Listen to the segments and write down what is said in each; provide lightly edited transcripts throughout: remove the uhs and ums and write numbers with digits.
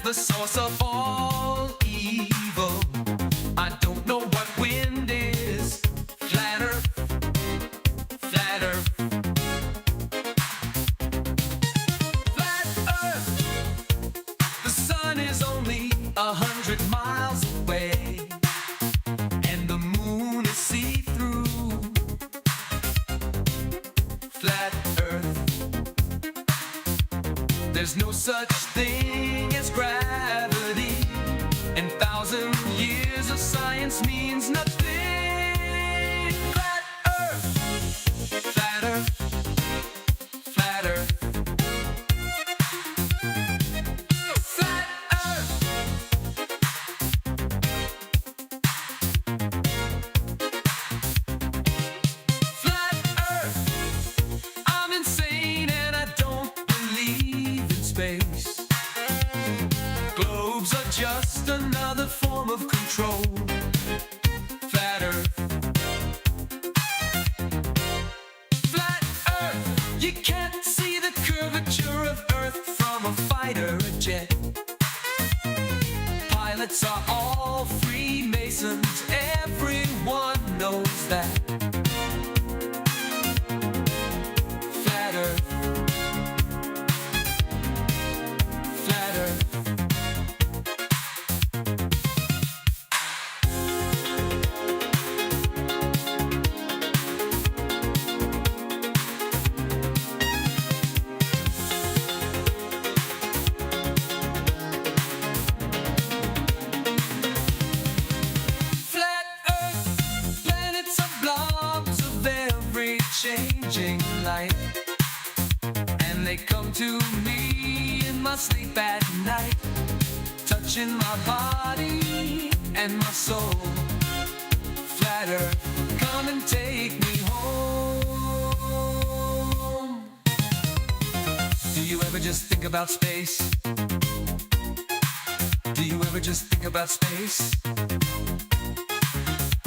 The source of all evil. I don't know what wind is. Flat earth, flat earth. Flat earth. The sun is only 100 miles away, and the moon is see-through. Flat earth. There's no such thing as gravity, and 1,000 years of science means nothing. Flat earth, flat earth, flat earth. Flat earth. Flat earth. I'm insane and I don't believe in space. Globes are just another form of control. Flat earth. Flat earth. You can't see the curvature of earth from a fighter jet. Pilots are all Freemasons. Everyone knows that. Flat earth. Flat earth. Flat earth. Planets are blobs of every changing light, and they come to me in my sleep at night, touching my body and my soul. Flat earth, come and take me home. Do you ever just think about space? Do you ever just think about space?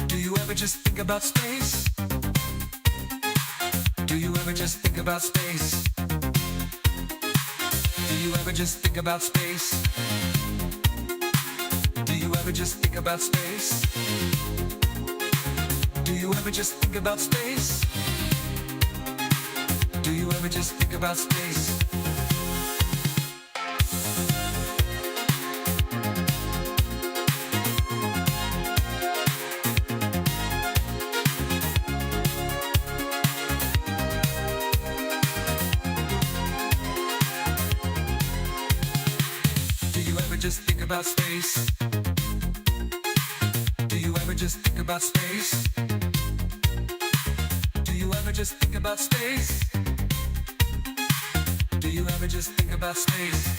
Do you ever just think about space? Do you ever just think about space? Do you ever just think about space? Do you ever just think about space? Do you ever just think about space? Do you ever just think about space? Do you ever just think about space? Do you ever just think about space? Do you ever just think about space? Do you ever just think about space?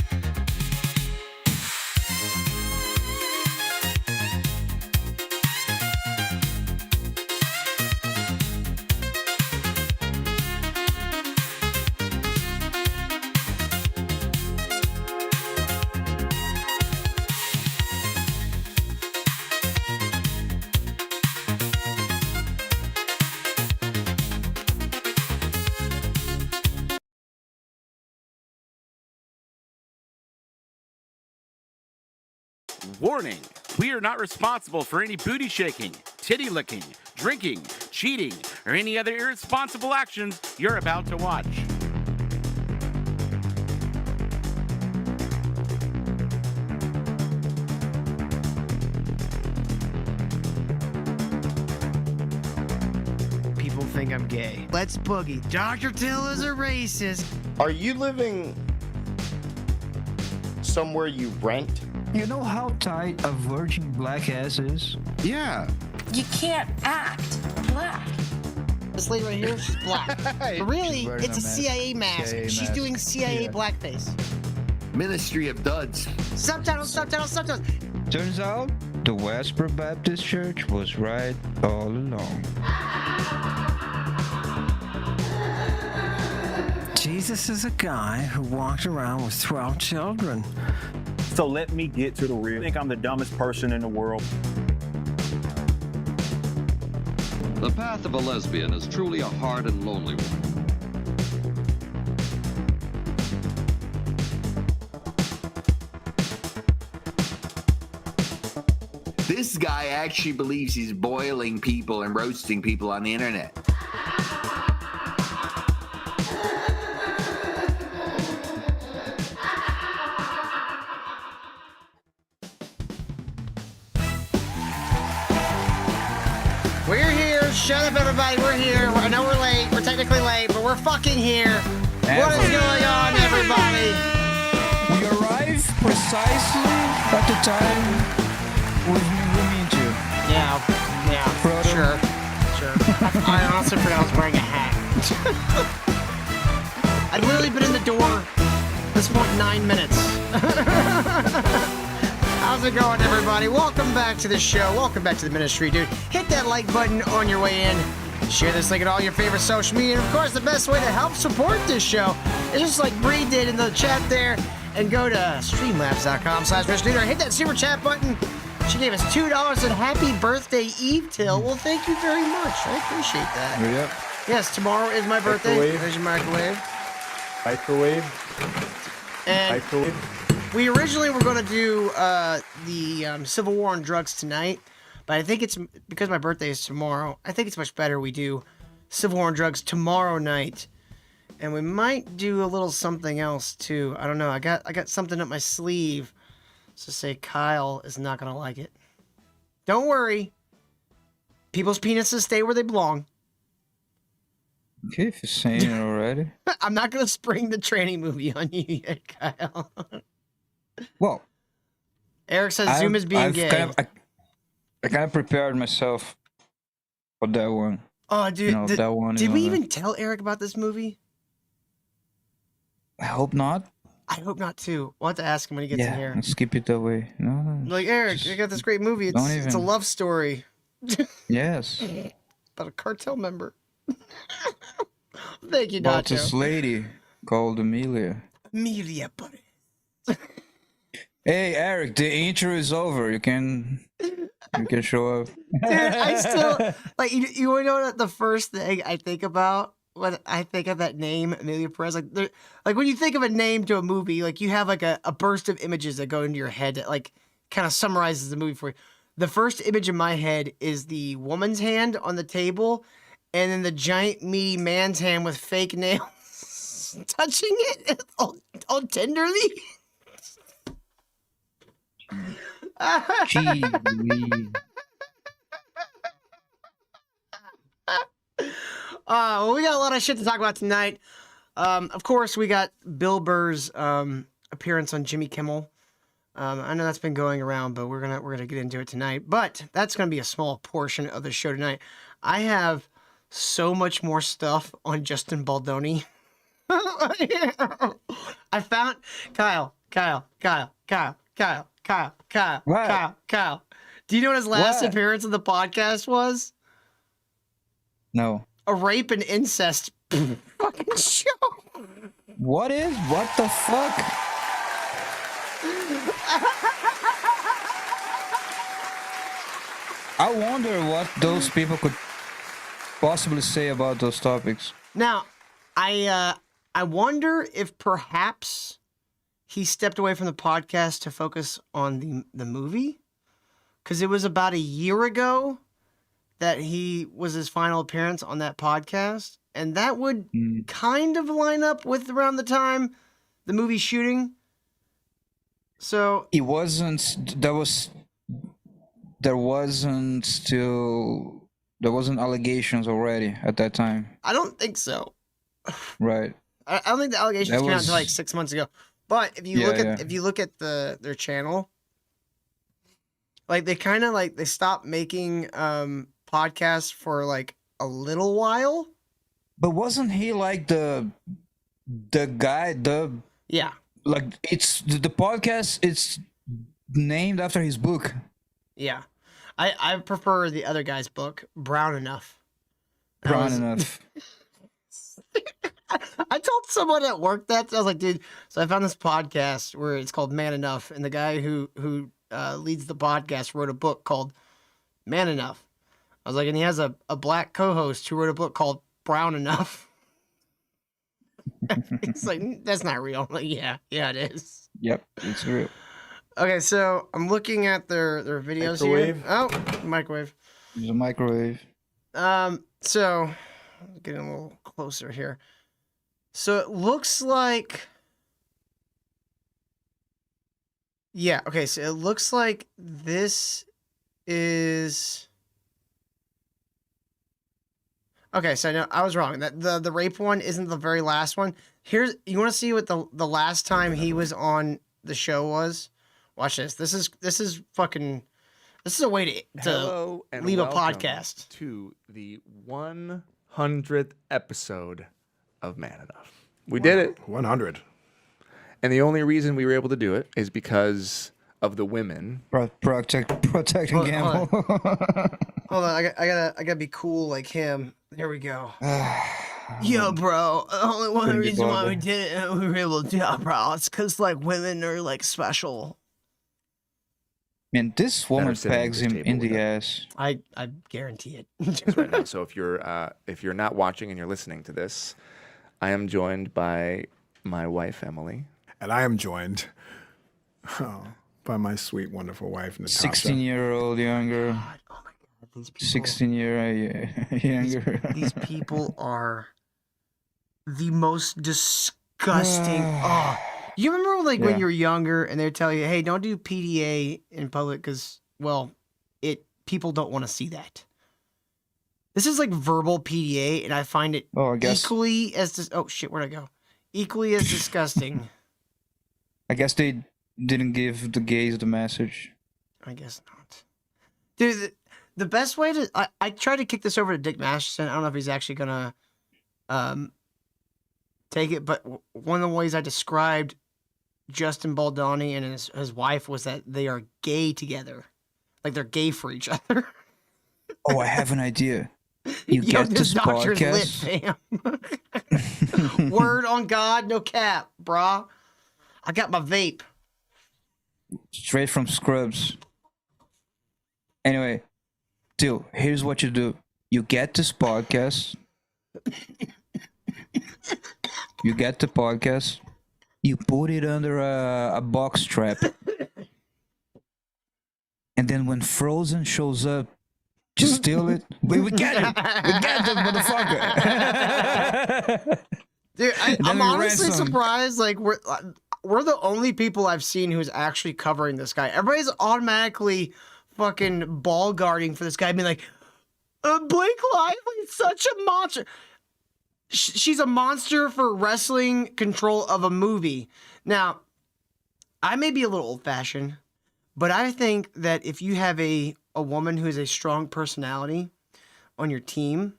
Warning, we are not responsible for any booty shaking, titty licking, drinking, cheating, or any other irresponsible actions you're about to watch. People think I'm gay. Let's boogie. Dr. Till is a racist. Are you living somewhere you rent? You know how tight a virgin black ass is? Yeah. You can't act black. This lady right here, she's black. But really, it's a CIA mask. She's doing CIA blackface. Ministry of Duds. Subtitles. Turns out, the Westboro Baptist Church was right all along. Jesus is a guy who walked around with 12 children. So let me get to the real. I think I'm the dumbest person in the world. The path of a lesbian is truly a hard and lonely one. This guy actually believes he's boiling people and roasting people on the internet. We're here. Shut up, everybody. We're here. I know we're late. We're technically late, but we're fucking here. What is going on, everybody? We arrive precisely at the time we mean to. Yeah, Frodo. sure. I honestly forgot I was wearing a hat. I'd literally been in the door at this point 9 minutes. How's it going, everybody? Welcome back to the show. Welcome back to the ministry, dude. Hit that like button on your way in. Share this link at all your favorite social media. And, of course, the best way to help support this show is just like Bree did in the chat there and go to streamlabs.com/ministry. Hit that super chat button. She gave us $2 and happy birthday, Eve Till. Well, thank you very much. I appreciate that. Yep. Yes, tomorrow is my birthday. Microwave. There's your microwave. And we originally were going to do the Civil War on Drugs tonight, but I think it's because my birthday is tomorrow. I think it's much better we do Civil War on Drugs tomorrow night, and we might do a little something else too. I don't know. I got something up my sleeve. To say Kyle is not going to like it. Don't worry. People's penises stay where they belong. Okay, if you're saying it already. I'm not going to spring the tranny movie on you yet, Kyle. Well, Eric says Zoom is being gay. I kind of prepared myself for that one. Oh, dude. That one. Did we even tell Eric about this movie? I hope not. I hope not, too. We'll have to ask him when he gets in here. Let's keep it that way. No, like, Eric, I got this great movie. It's a love story. Yes. About a cartel member. Thank you, About Nacho. this lady called Amelia. Amelia, buddy. Hey, Eric, the intro is over. You can show up. Dude, I still, like, you want to know what the first thing I think about when I think of that name, Amelia Perez? Like when you think of a name to a movie, like, you have, like, a burst of images that go into your head that, like, kind of summarizes the movie for you. The first image in my head is the woman's hand on the table, and then the giant, meaty man's hand with fake nails touching it all tenderly. Gee. Well, we got a lot of shit to talk about tonight. Of course, we got Bill Burr's appearance on Jimmy Kimmel. I know that's been going around, but we're gonna get into it tonight. But that's gonna be a small portion of the show tonight. I have so much more stuff on Justin Baldoni. I found Kyle. What? Kyle. Do you know what his last What? appearance on the podcast was? No. A rape and incest fucking show. What the fuck? I wonder what those people could possibly say about those topics. Now, I wonder if perhaps he stepped away from the podcast to focus on the movie, because it was about a year ago that he was his final appearance on that podcast, and that would kind of line up with around the time the movie's shooting. So It wasn't. There wasn't allegations already at that time. I don't think so. Right. I don't think the allegations That came out until was- like 6 months ago. But if you look at their channel, like they kind of like they stopped making podcasts for like a little while. But wasn't he like the guy, Yeah. like it's the podcast, it's named after his book. Yeah. I prefer the other guy's book, Brown Enough. Brown Enough. I told someone at work that I was like, dude. So I found this podcast where it's called Man Enough, and the guy who leads the podcast wrote a book called Man Enough. I was like, and he has a black co-host who wrote a book called Brown Enough. It's like, that's not real. I'm like, yeah, it is. Yep, it's real. Okay, so I'm looking at their videos Microwave. here. Oh, microwave. There's a microwave. So getting a little closer here. So it looks like, yeah. Okay, so it looks like this is. Okay, so I know I was wrong. That the rape one isn't the very last one. Here's, you want to see what the last time he was on the show was? Watch this. This is fucking. This is a way to Hello and leave a welcome podcast. to the 100th episode of Man Enough. We did it. 100. And the only reason we were able to do it is because of the women. Protect and gamble. Hold on, I gotta be cool like him. There we go. Yo, bro. Only one Couldn't be reason why we bothered. did it and we were able to do it, bro. It's because like women are like special. Man, this woman Better sitting at pegs this him table in with the them. ass. I guarantee it. Right now. So if you're not watching and you're listening to this, I am joined by my wife Emily. And I am joined by my sweet, wonderful wife, Natasha. 16-year-old younger. God, oh my god, these people. 16-year younger. These people are the most disgusting. Oh, you remember like when Yeah. you were younger and they'd tell you, "Hey, don't do PDA in public because, well, people don't want to see that." This is like verbal PDA, and I find it Oh, I guess. equally as oh shit, where'd I go? Equally as disgusting. I guess they didn't give the gays the message. I guess not. Dude, the best way to I tried to kick this over to Dick Masterson. I don't know if he's actually gonna take it, but one of the ways I described Justin Baldoni and his wife was that they are gay together. Like they're gay for each other. Oh, I have an idea. You Yo, get this this doctor's podcast. lit, fam. Word on God, no cap, brah. I got my vape. Straight from Scrubs. Anyway, dude, here's what you do. You get this podcast. You get the podcast. You put it under a box trap. And then when Frozen shows up, just steal it. We get it. We get the motherfucker. Dude, And then I'm we honestly ransom. surprised. Like we're the only people I've seen who's actually covering this guy. Everybody's automatically fucking ball guarding for this guy, being like, Blake Lively's such a monster. She's a monster for wrestling control of a movie. Now, I may be a little old-fashioned, but I think that if you have a woman who has a strong personality on your team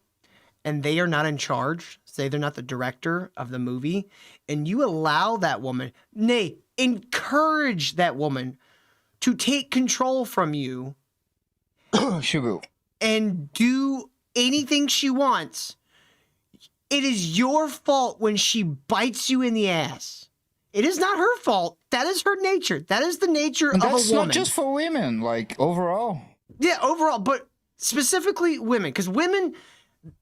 and they are not in charge, say they're not the director of the movie, and you allow that woman, nay, encourage that woman to take control from you She will. and do anything she wants, it is your fault when she bites you in the ass. It is not her fault. That is her nature. That is the nature And of that's a woman. not just for women, like overall. Yeah, overall, but specifically women, because women,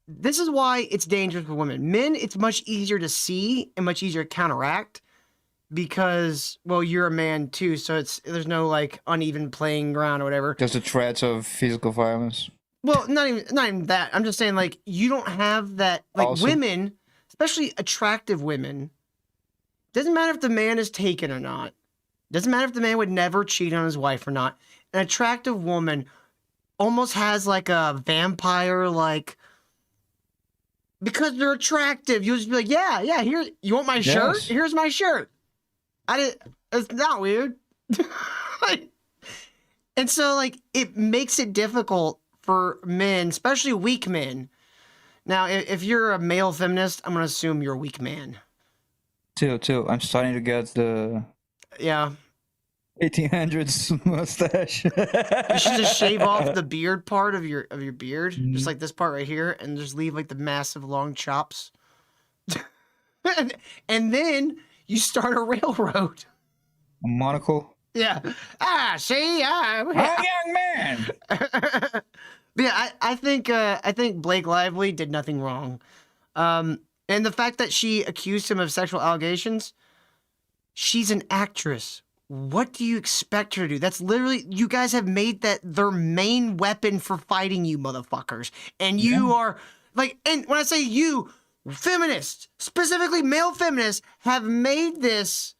this is why it's dangerous for women. Men, it's much easier to see and much easier to counteract because, well, you're a man too, so there's no like uneven playing ground or whatever. Just the threats of physical violence. Well, not even that. I'm just saying, like, you don't have that. Like, Also- women, especially attractive women, doesn't matter if the man is taken or not. Doesn't matter if the man would never cheat on his wife or not. An attractive woman almost has like a vampire, like, because they're attractive. You'll just be like, yeah. Here, you want my shirt? Yes. Here's my shirt. It's not weird. And so, like, it makes it difficult for men, especially weak men. Now, if you're a male feminist, I'm going to assume you're a weak man. Too. I'm starting to get the Yeah. 1800s mustache. You should just shave off the beard part of your beard, just like this part right here, and just leave like the massive long chops. and then you start a railroad. A monocle. Yeah. See, I'm a young man. But yeah, I think Blake Lively did nothing wrong. And the fact that she accused him of sexual allegations, she's an actress. What do you expect her to do? That's literally, you guys have made that their main weapon for fighting you motherfuckers. And you are like, and when I say you, feminists, specifically male feminists, have made this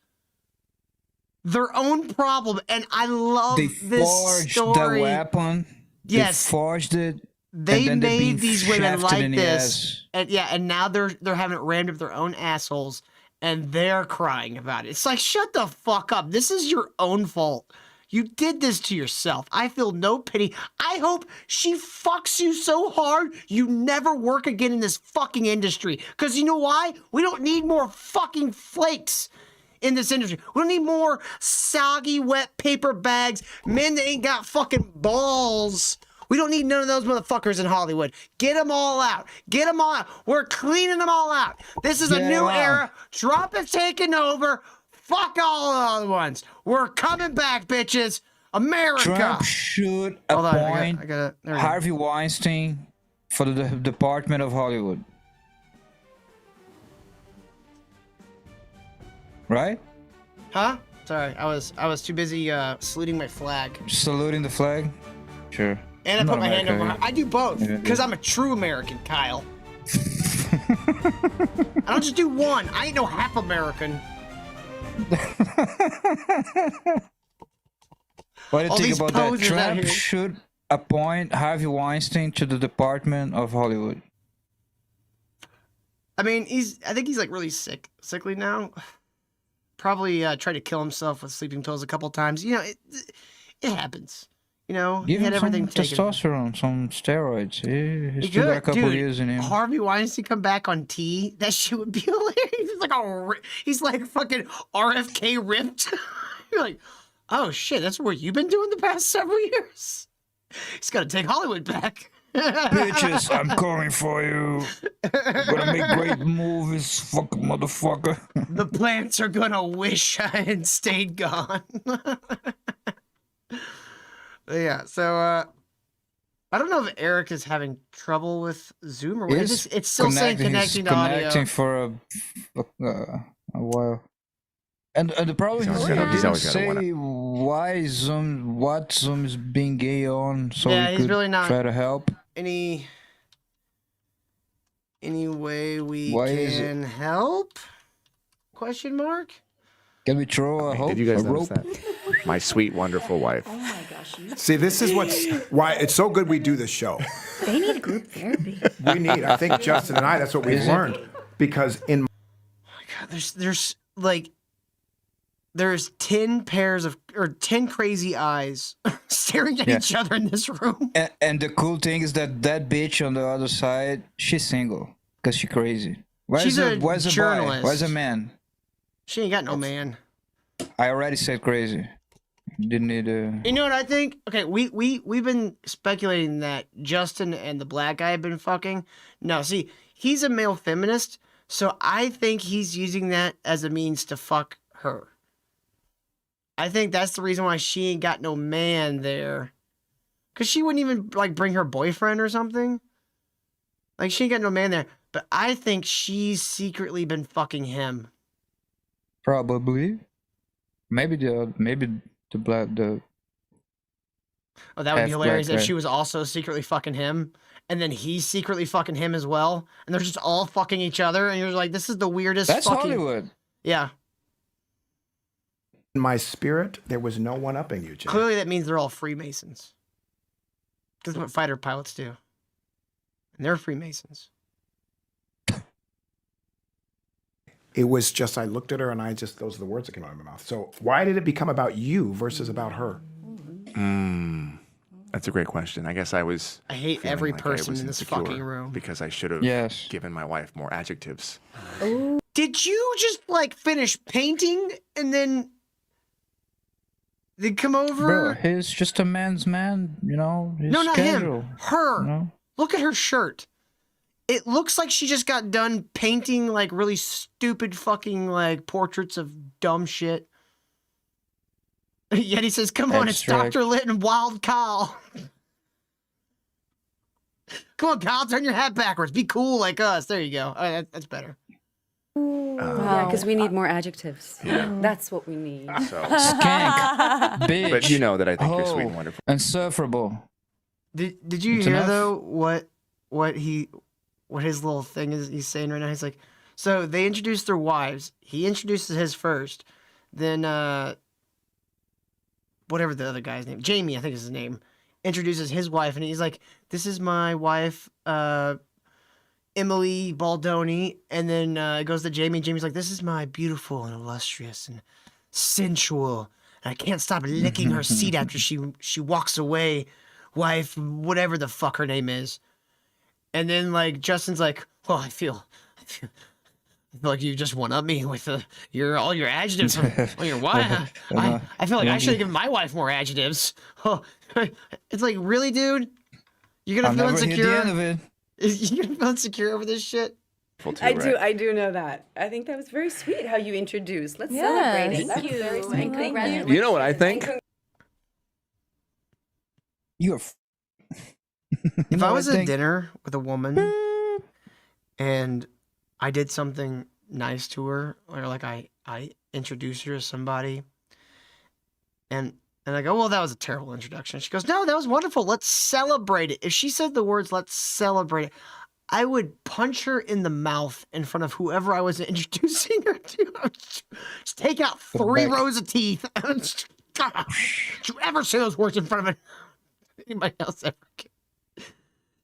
their own problem. And I love this forged story. The weapon. Yes. They forged it. They made these women like this. And now they're having it rammed up their own assholes. And they're crying about it. It's like, shut the fuck up. This is your own fault. You did this to yourself. I feel no pity. I hope she fucks you so hard you never work again in this fucking industry. Because you know why? We don't need more fucking flakes in this industry. We don't need more soggy, wet paper bags, men that ain't got fucking balls. We don't need none of those motherfuckers in Hollywood. Get them all out. Get them all out. We're cleaning them all out. This is a new era. Trump is taking over. Fuck all the other ones. We're coming back, bitches. America. Trump should appoint Harvey Weinstein for the Department of Hollywood. Right? Huh? Sorry, I was too busy saluting my flag. Saluting the flag? Sure. And I put my hand over my heart. I do both, because I'm a true American, Kyle. I don't just do one. I ain't no half American. What do you think about that? Trump should appoint Harvey Weinstein to the Department of Hollywood. I mean, I think he's like really sickly now. Probably tried to kill himself with sleeping pills a couple times. You know, it happens. You know, Give he had him everything some taken. testosterone, some steroids. He He still got a could, couple dude. years in him. Harvey Weinstein come back on T. That shit would be hilarious. He's like fucking RFK ripped. You're like, oh shit, that's what you've been doing the past several years. He's got to take Hollywood back. Bitches, I'm coming for you. I'm gonna make great movies, fucking motherfucker. The plants are gonna wish I had stayed gone. Yeah, so I don't know if Eric is having trouble with Zoom or what. It's still saying connecting to audio. Connecting for a while. And the problem is he didn't say why Zoom, what Zoom is being gay on, so we he's could really not try to help. Any way we can help? Question mark? Can we throw a hope? Did you guys notice rope? that? My sweet, wonderful wife. Oh my gosh. See, this is why it's so good we do this show. They need group therapy. We need, I think Justin and I, that's what we've learned. Because in... Oh my God, there's 10 pairs of, or 10 crazy eyes staring at each other in this room. And the cool thing is that bitch on the other side, she's single. Because she's crazy. She's a journalist. journalist. Where's a man? She ain't got no man. I already said crazy. Didn't need a... You know what I think? Okay, we've been speculating that Justin and the black guy have been fucking. No, see, he's a male feminist, so I think he's using that as a means to fuck her. I think that's the reason why she ain't got no man there. Because she wouldn't even, like, bring her boyfriend or something. Like, she ain't got no man there. But I think she's secretly been fucking him. Probably. Maybe the black... Oh, that would be hilarious if guy. she was also secretly fucking him, and then he's secretly fucking him as well, and they're just all fucking each other, and you're like, this is the weirdest That's fucking... Hollywood. Yeah. In my spirit, there was no one upping you, Jim. Clearly that means they're all Freemasons. That's what fighter pilots do. And they're Freemasons. It was just, I looked at her and those are the words that came out of my mouth. So why did it become about you versus about her? That's a great question. I guess I hate every person in this fucking room. Because I should have given my wife more adjectives. Did you just, like, finish painting and then come over? Bro, he's just a man's man, you know? He's No, not casual, him. Her. You know? Look at her shirt. It looks like she just got done painting like really stupid fucking like portraits of dumb shit. Yet he says, "Come on, it's Abstract. Dr. Lit and Wild Kyle." Come on, Kyle, turn your hat backwards. Be cool like us. There you go. All right, that's better. Yeah, because we need more adjectives. Yeah. That's what we need. So, Skank, bitch. but you know that I think you're sweet and wonderful. Insufferable. Did you It's hear enough. though what his little thing is he's saying right now? He's like, so they introduced their wives. He introduces his first, then whatever the other guy's name, Jamie, I think is his name, introduces his wife, and he's like, "This is my wife, Emily Baldoni," and then it goes to Jamie. And Jamie's like, "This is my beautiful and illustrious and sensual, and I can't stop licking her seat after she walks away, wife, whatever the fuck her name is." And then like Justin's like, "Well, I feel like you just one up me with all your adjectives on your wife. I feel like I should have given my wife more adjectives." Oh, it's like, really, dude? You're gonna I'll feel never hear insecure? the end of it. You're gonna feel insecure over this shit? I do know that. I think that was very sweet how you introduced. Let's celebrate it. Thank you. Very sweet. Thank You know what I think? You're. If I was at dinner with a woman and I did something nice to her, or like I introduced her to somebody, and I go, "Well, that was a terrible introduction." She goes, "No, that was wonderful. Let's celebrate it." If she said the words "let's celebrate it," I would punch her in the mouth in front of whoever I was introducing her to. I would just take out 3 rows of teeth. Don't you ever say those words in front of anybody else ever again.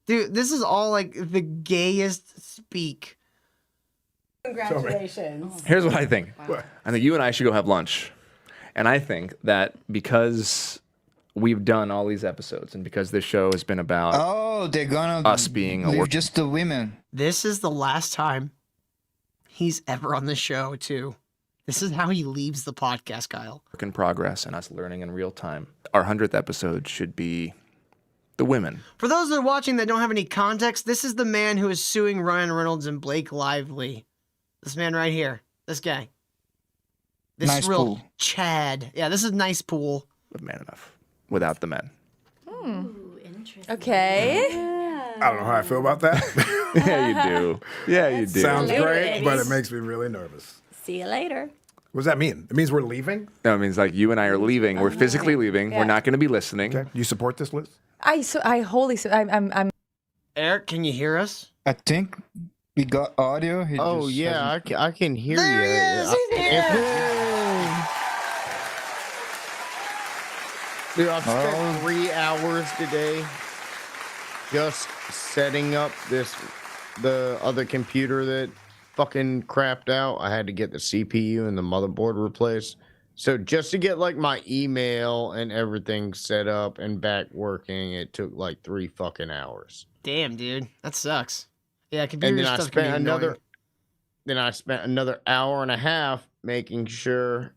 Dude, this is all like the gayest speak. Congratulations. Here's what I think. I think you and I should go have lunch. And I think that because we've done all these episodes and because this show has been about they're gonna us being a leave just the women. This is the last time he's ever on the show, too. This is how he leaves the podcast, Kyle. work in progress and us learning in real time. Our 100th episode should be the women. For those that are watching that don't have any context, this is the man who is suing Ryan Reynolds and Blake Lively. This man right here. This guy. This Nice is real pool. Chad. Yeah, this is nice pool. But man enough. Without the men. Okay. I don't know how I feel about that. Yeah, you do. Yeah, you do. Sounds Later, great, but ladies. it makes me really nervous. See you later. What does that mean? It means we're leaving? No, it means like you and I are leaving. We're physically leaving. Yeah. We're not going to be listening. Okay. You support this, Liz? I'm Eric, can you hear us? I think we got audio. He Oh just yeah, hasn't- I can hear There you. he is. He's here. Dude, I've spent Oh. 3 hours today just setting up the other computer that fucking crapped out. I had to get the CPU and the motherboard replaced. So just to get like my email and everything set up and back working, it took like 3 fucking hours. Damn, dude. That sucks. Yeah, And computer then I stuff can be spent annoying. another hour and a half making sure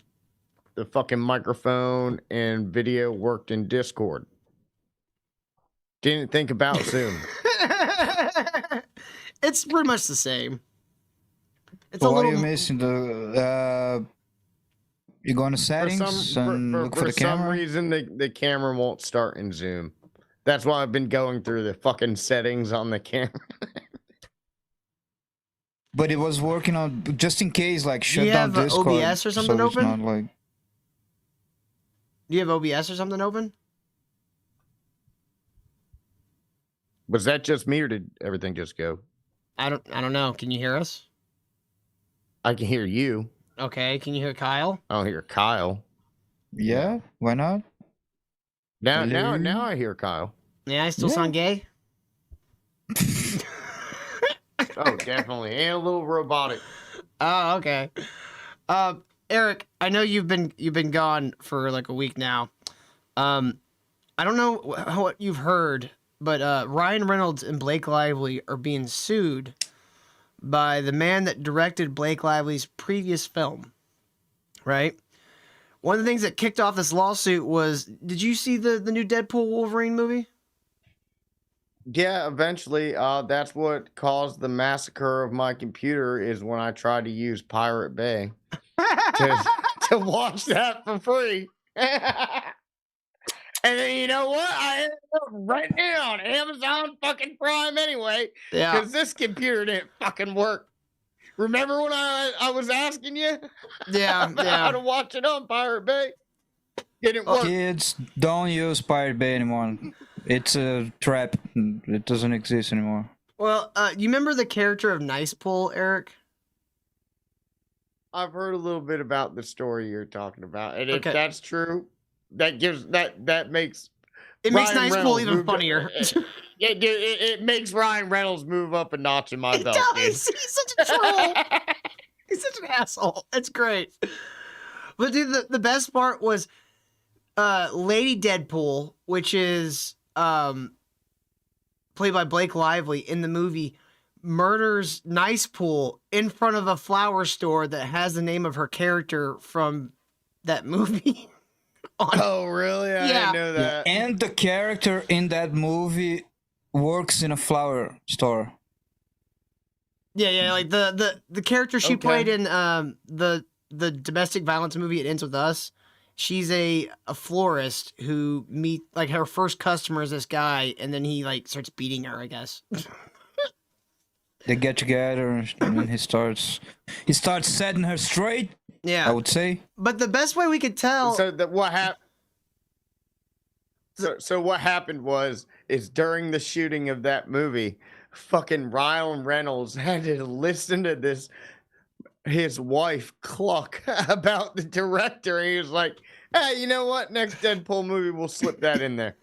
the fucking microphone and video worked in Discord. Didn't think about Zoom. It's pretty much the same. It's But a what are little you missing? You go into settings and look for the some camera. reason, the camera won't start in Zoom. That's why I've been going through the fucking settings on the camera. But it was working on just in case, like shut you down have, Discord. OBS or something so it's open? not like Do you have OBS or something open? Was that just me, or did everything just go? I don't know. Can you hear us? I can hear you. Okay. Can you hear Kyle? I don't hear Kyle. yeah, why not? Now I hear Kyle. Yeah, I still sound gay. Oh, definitely, and a little robotic. Oh, okay. Eric, I know you've been gone for like a week now. I don't know what you've heard, but Ryan Reynolds and Blake Lively are being sued by the man that directed Blake Lively's previous film. Right? One of the things that kicked off this lawsuit was, did you see the new Deadpool Wolverine movie? Yeah, eventually, that's what caused the massacre of my computer is when I tried to use Pirate Bay to watch that for free. And then you know what? I ended up renting it on Amazon fucking Prime anyway. Yeah. Because this computer didn't fucking work. Remember when I was asking you Yeah, about yeah. how to watch it on Pirate Bay? Didn't work. Kids, don't use Pirate Bay anymore. It's a trap. It doesn't exist anymore. Well, you remember the character of Nice Pull, Eric? I've heard a little bit about the story you're talking about, and if Okay. that's true, that makes It makes Ryan Nice Pull Reynolds even move- funnier. it makes Ryan Reynolds move up a notch in my It belt. does. He's such a troll. He's such an asshole. It's great. But dude, the best part was Lady Deadpool, which is played by Blake Lively in the movie, murders Nice Pool in front of a flower store that has the name of her character from that movie. Oh, really? I didn't know that. And the character in that movie works in a flower store. Yeah, like the character she Okay. played in the domestic violence movie It Ends With Us. She's a florist who meet like her first customer is this guy, and then he like starts beating her, I guess. They get together and he starts setting her straight. Yeah, I would say. But the best way we could tell. So that what happened? So what happened is during the shooting of that movie, fucking Ryan Reynolds had to listen to his wife cluck about the director. And he was like, "Hey, you know what? Next Deadpool movie, we'll slip that in there."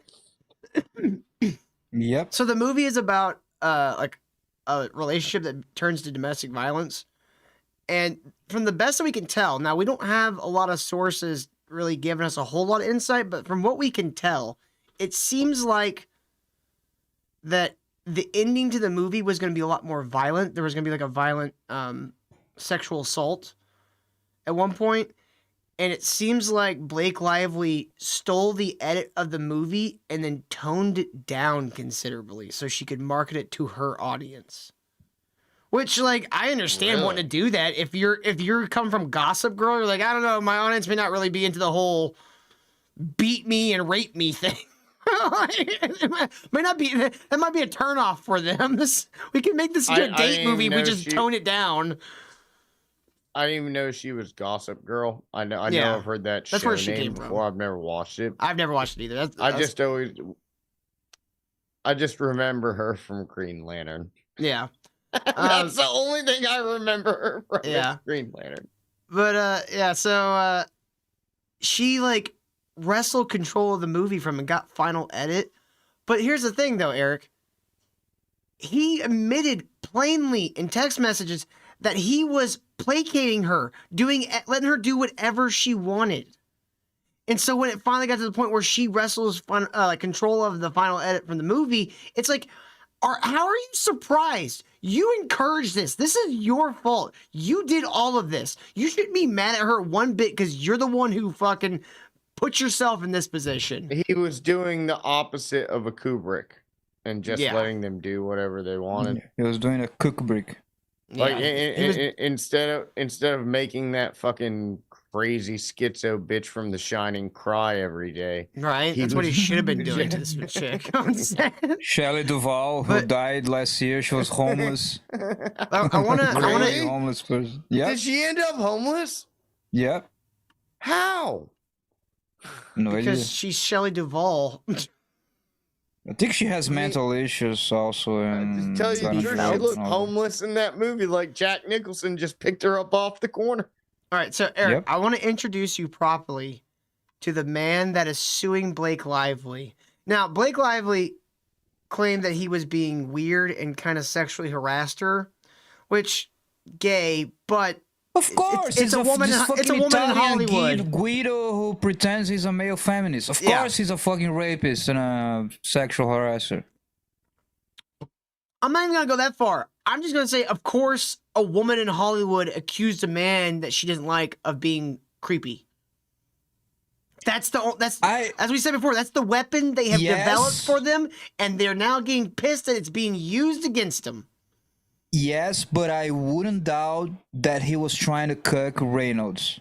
Yep. So the movie is about like a relationship that turns to domestic violence. And from the best that we can tell, now we don't have a lot of sources really giving us a whole lot of insight, but from what we can tell, it seems like that the ending to the movie was going to be a lot more violent. There was going to be like a violent sexual assault at one point. And it seems like Blake Lively stole the edit of the movie and then toned it down considerably so she could market it to her audience. Which, like, I understand wanting to do that. If you're coming from Gossip Girl, you're like, I don't know, my audience may not really be into the whole beat me and rape me thing. It might not be, that might be a turnoff for them. We can make this into a date movie. We just tone it down. I didn't even know she was Gossip Girl. I know Yeah. I've heard that That's show where she name came from. before. I've never watched it. I've never watched it either. I just remember her from Green Lantern. Yeah. That's the only thing I remember her from. Yeah. is Green Lantern. But yeah, so she like wrestled control of the movie from and got final edit. But here's the thing though, Eric. He admitted plainly in text messages that he was placating her, letting her do whatever she wanted. And so when it finally got to the point where she wrestles control of the final edit from the movie, it's like, how are you surprised? You encouraged this. This is your fault. You did all of this. You shouldn't be mad at her one bit because you're the one who fucking put yourself in this position. He was doing the opposite of a Kubrick and just Yeah. letting them do whatever they wanted. He was doing a cook brick. Like Yeah. instead of making that fucking crazy schizo bitch from The Shining cry every day. Right? He That's what he was- should have been doing to this chick. I'm saying. Shelley Duvall, who died last year, she was homeless. I want to. Really? homeless person. Yeah. Did she end up homeless? Yeah. How? No idea. Because she's Shelley Duvall. I think she has mental issues also. And Tell you the kind of truth, drugs she looked and all homeless in that movie like Jack Nicholson just picked her up off the corner. All right, so Eric, Yep. I want to introduce you properly to the man that is suing Blake Lively. Now, Blake Lively claimed that he was being weird and kind of sexually harassed her, which gay, but Of course, it's a woman. this It's a fucking woman in Italian Hollywood. Guido who pretends he's a male feminist. Of Yeah. course, he's a fucking rapist and a sexual harasser. I'm not even gonna go that far. I'm just gonna say, of course, a woman in Hollywood accused a man that she doesn't like of being creepy. That's as we said before, that's the weapon they have developed for them, and they're now getting pissed that it's being used against them. Yes, but I wouldn't doubt that he was trying to cook Reynolds,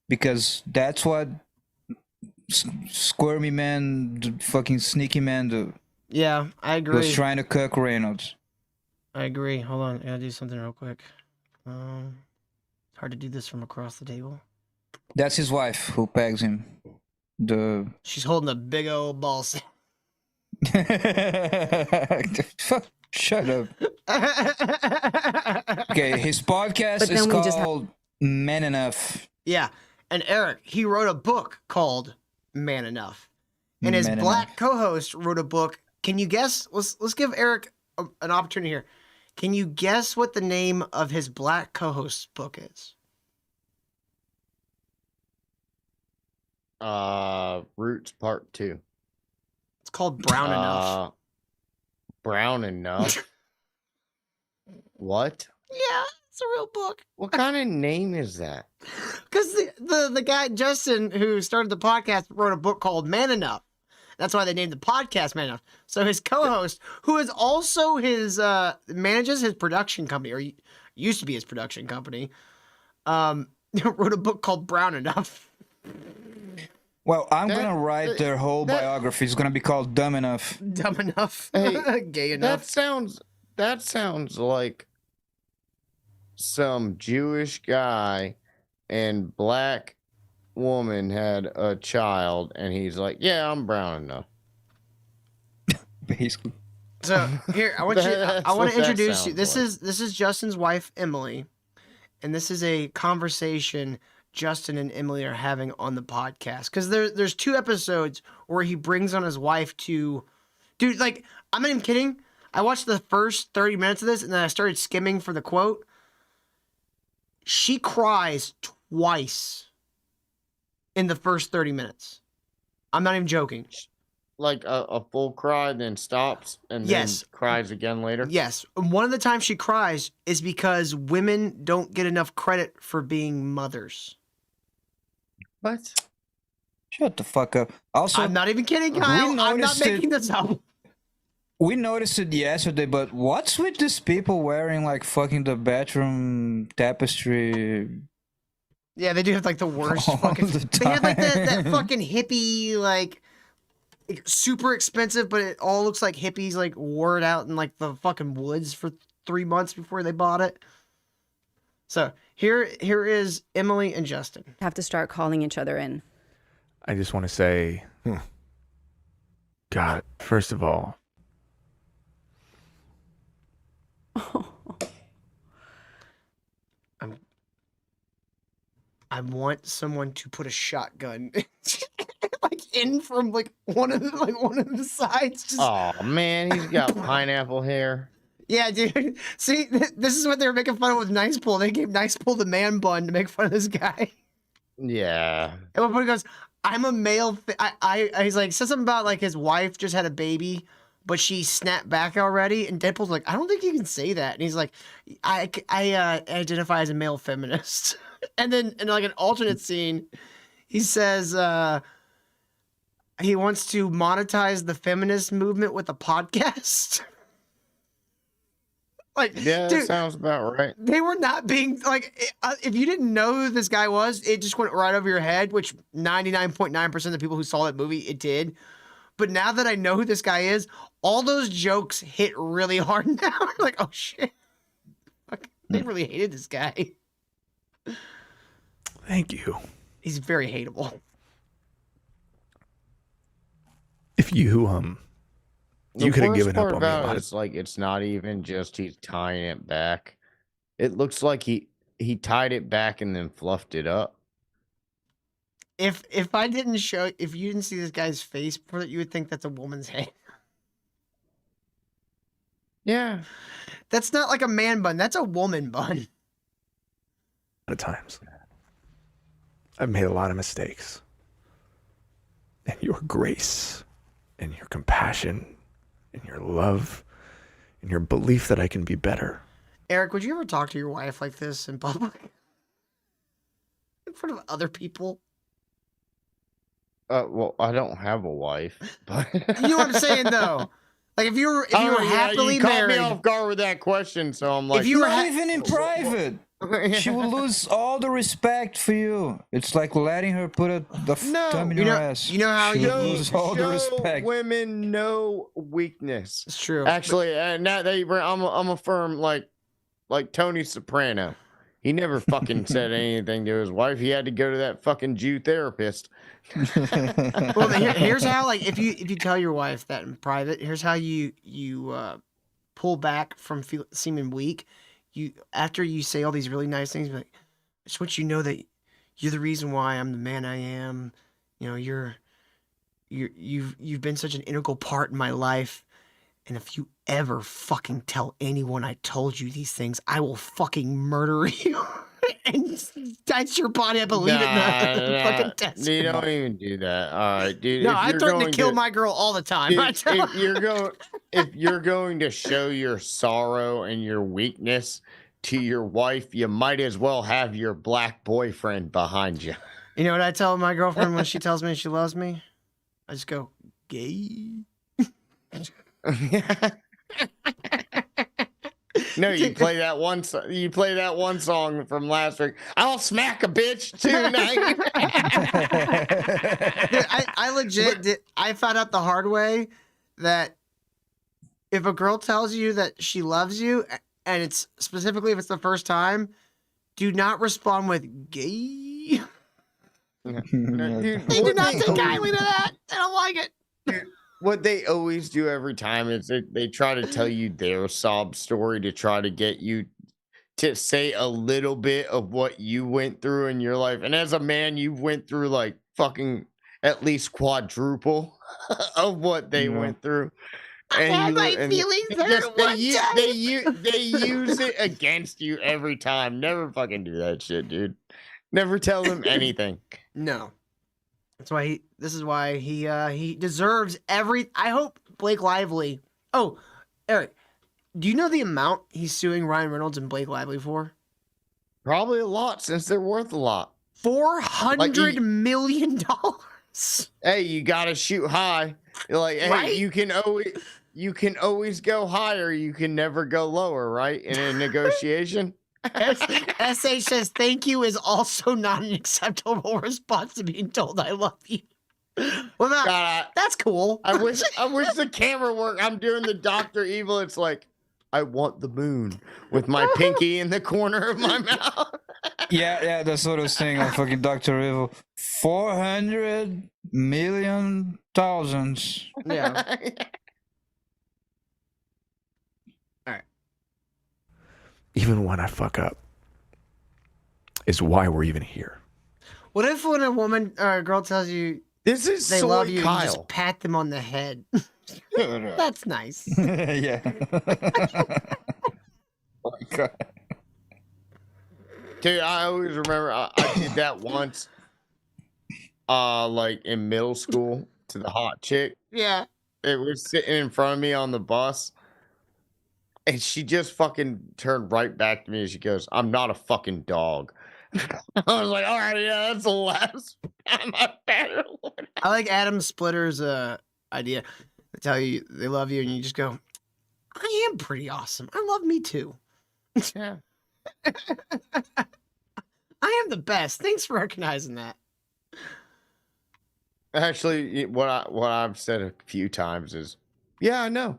because that's what Squirmy Man, the fucking sneaky man, do. Yeah, I agree. Was trying to cook Reynolds. I agree. Hold on, I gotta do something real quick. It's hard to do this from across the table. That's his wife who pegs him. She's holding a big old ball sack. Shut up. Okay, his podcast is called Man Enough. Yeah, and Eric, he wrote a book called Man Enough, and his black co-host wrote a book. Can you guess? Let's give Eric an opportunity here. Can you guess what the name of his black co-host's book is? Roots Part 2. It's called Brown Enough. Brown Enough? What? Yeah, it's a real book. What kind of name is that? Because the guy, Justin, who started the podcast, wrote a book called Man Enough. That's why they named the podcast Man Enough. So his co-host, who is also his, manages his production company, or used to be his production company, wrote a book called Brown Enough. Well, I'm gonna write their whole biography. It's gonna be called Dumb Enough. Dumb Enough. Hey, Gay Enough. That sounds like some Jewish guy and black woman had a child, and he's like, "Yeah, I'm brown enough." Basically. So here, I want to introduce you. This like. is Justin's wife, Emily, and this is a conversation Justin and Emily are having on the podcast, because there's 2 episodes where he brings on his wife to, dude, like, I'm not even kidding. I watched the first 30 minutes of this, and then I started skimming for the quote. She cries twice in the first 30 minutes. I'm not even joking. Like a full cry, then stops, and then cries again later? Yes. And one of the times she cries is because women don't get enough credit for being mothers. What? Shut the fuck up. Also, I'm not even kidding, Kyle. I'm not making this up. We noticed it yesterday, but what's with these people wearing like fucking the bedroom tapestry? Yeah, they do have like the worst fucking. They have like that fucking hippie, like super expensive, but it all looks like hippies like wore it out in like the fucking woods for 3 months before they bought it. So here is Emily and Justin. Have to start calling each other in. I just want to say, God, first of all, I want someone to put a shotgun like in from like one of the sides. Just... Oh man, he's got pineapple hair. Yeah, dude. See, this is what they were making fun of with Nice Pull. They gave Nice Pull the man bun to make fun of this guy. Yeah. And one point he goes, "I'm a male." He's like, said something about like his wife just had a baby, but she snapped back already. And Deadpool's like, "I don't think you can say that." And he's like, I identify as a male feminist." And then in like an alternate scene, he says he wants to monetize the feminist movement with a podcast. Like, yeah, dude, that sounds about right. They were not being like, if you didn't know who this guy was, it just went right over your head, which 99.9% of the people who saw that movie, it did. But now that I know who this guy is, all those jokes hit really hard now. Like, oh shit. Fuck, they really hated this guy. Thank you. He's very hateable. If you could have given up on me a lot. It's like it's not even just he's tying it back. It looks like he tied it back and then fluffed it up. If you didn't see this guy's face before that, you would think that's a woman's hair. Yeah. That's not like a man bun. That's a woman bun. At times, I've made a lot of mistakes. And your grace and your compassion and your love and your belief that I can be better. Eric, would you ever talk to your wife like this in public? In front of other people? Well, I don't have a wife, but You know what I'm saying, though? Like, if you were happily you caught married. me off guard with that question, so I'm like, If you were Not even in private. She will lose all the respect for you. It's like letting her put the thumb in your ass. You know how she you lose all the respect. Women know weakness. It's true. Actually, now that I'm a firm like Tony Soprano. He never fucking said anything to his wife. He had to go to that fucking Jew therapist. Well, here's how. Like, if you tell your wife that in private, here's how you pull back from seeming weak. After you say all these really nice things, like, I just want you to know that you're the reason why I'm the man I am. You know, you've been such an integral part in my life. And if you ever fucking tell anyone I told you these things, I will fucking murder you. And that's your body. I believe it in the fucking test. You don't even do that. All right, dude. No, I threaten to kill my girl all the time. Dude, if you're going to show your sorrow and your weakness to your wife, you might as well have your black boyfriend behind you. You know what I tell my girlfriend when she tells me she loves me? I just go, gay. No, you play that one. You play that one song from last week. I'll smack a bitch tonight. Dude, I legit I found out the hard way that if a girl tells you that she loves you, and it's specifically if it's the first time, do not respond with gay. Dude, They do not take kindly to that. They don't like it. Dude, what they always do every time is they try to tell you their sob story to try to get you to say a little bit of what you went through in your life. And as a man, you went through like fucking at least quadruple of what they went through. And my feelings hurt they use it against you every time. Never fucking do that shit, dude. Never tell them anything. No. That's why this is why he deserves every. I hope Blake Lively. Oh, Eric, do you know the amount he's suing Ryan Reynolds and Blake Lively for? Probably a lot, since they're worth a lot. $400 million. Hey, you gotta shoot high. You're like, hey, Right? you can always go higher. You can never go lower, right? In a negotiation. SH says thank you is also not an acceptable response to being told I love you. Well, that's cool. I wish the camera worked. I'm doing the Dr. Evil. It's like, I want the moon with my pinky in the corner of my mouth. Yeah, that's what I was saying on fucking Dr. Evil. 400 million thousands. Yeah. Even when I fuck up, is why we're even here. What if when a woman or a girl tells you this is they soy love you, Kyle. you just pat them on the head? That's nice. Yeah. Oh my God. Dude, I always remember I did that once, like in middle school to the hot chick. Yeah. It was sitting in front of me on the bus. And she just fucking turned right back to me and she goes, I'm not a fucking dog. I was like, all right, yeah, that's the last time I've had her. I like Adam Splitter's idea. They tell you they love you and you just go, I am pretty awesome. I love me too. Yeah. I am the best. Thanks for recognizing that. Actually, what I've said a few times is, yeah, I know.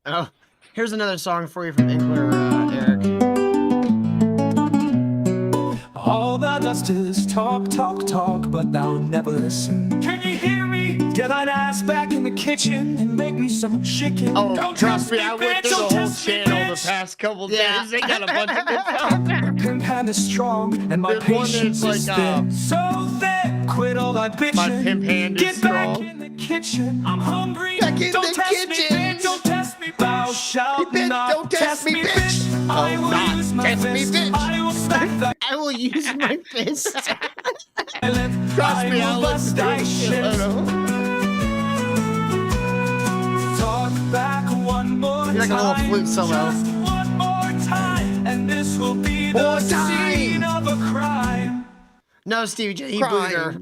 Oh, here's another song for you from Inkler, Eric. All thou dost is talk, talk, talk, but thou never listen. Can you hear me? Get that ass back in the kitchen and make me some chicken. Oh, Don't trust me, I bitch. went through Don't the whole test me, channel bitch. the past couple Yeah. days. They got a bunch of good songs. Pimp hand is strong and my There's one that's patience is like, thin. So thick, quit all that bitching. My pimp hand is Get back strong. in the kitchen. I'm hungry. Back in Don't the test kitchen. me, bitch. Don't test me, thou shalt Bitch, not don't test me, bitch. I Oh, will not use my test me, fist. bitch. I will smack thy I will use my fist. lip. Trust me, I I'll will bust listen to thy it. shit. I know. Talk back one more You're like a little time, flute solo. just one more time, and this will be the More time. scene of a crime. No, Stevie J, he booed her.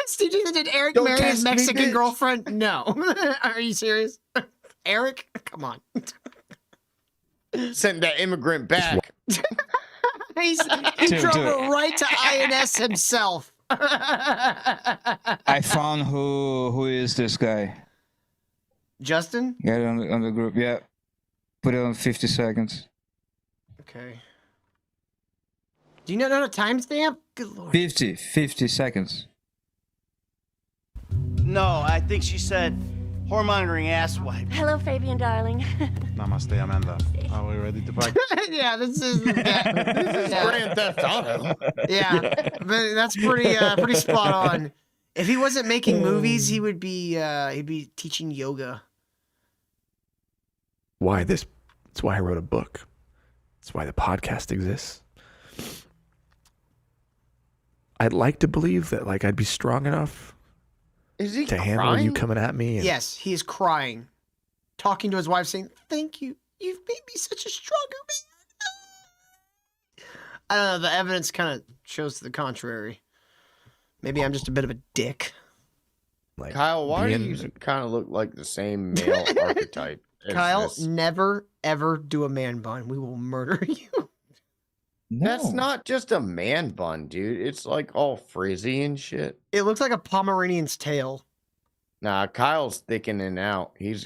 Stevie You just did Eric Don't marry his test me, Mexican bitch. girlfriend? No. Are you serious? Eric? Come on. Send that immigrant back. He Dude, drove dude. her right to INS himself. I found who is this guy. Justin? Get it on the group. Yeah. Put it on 50 seconds. Okay. Do you know how to timestamp? Good lord. 50 seconds. No, I think she said whore-monitoring asswipe. Hello, Fabian, darling. Namaste, Amanda. Are we ready to fight? Yeah, this is Grand Theft Auto. Yeah, but that's pretty spot on. If he wasn't making movies, he'd be teaching yoga. That's why I wrote a book. That's why the podcast exists. I'd like to believe that like I'd be strong enough Is he to handle you crying? coming at me. And Yes, he is crying, talking to his wife, saying, "Thank you. You've made me such a stronger man." I don't know. The evidence kind of shows to the contrary. Maybe I'm just a bit of a dick. like Kyle, why do being- you kind of look like the same male archetype? as Kyle, this? never ever do a man bun. We will murder you. That's not just a man bun, dude. It's like all frizzy and shit. It looks like a Pomeranian's tail. Nah, Kyle's thickening out. He's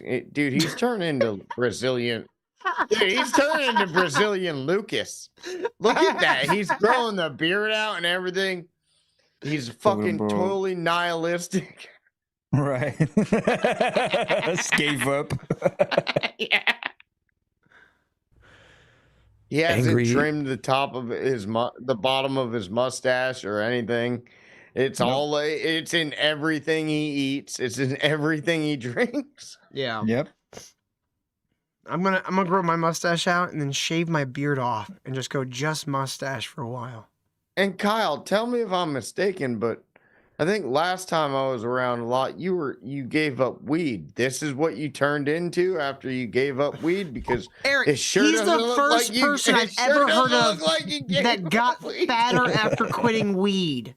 turning into Brazilian. Dude, he's turning into Brazilian Lucas. Look at that. He's growing the beard out and everything. He's fucking bro. totally nihilistic. Right. Gave up. Yeah. He hasn't Angry- trimmed the top of the bottom of his mustache or anything. It's all it's in everything he eats. It's in everything he drinks. Yeah. Yep. I'm gonna grow my mustache out and then shave my beard off and just go just mustache for a while. And Kyle, tell me if I'm mistaken, but I think last time I was around a lot, you gave up weed. This is what you turned into after you gave up weed, because Eric, it sure he's doesn't the look first like you- person it I've sure ever doesn't heard look of like you gave that up got weed. fatter after quitting weed.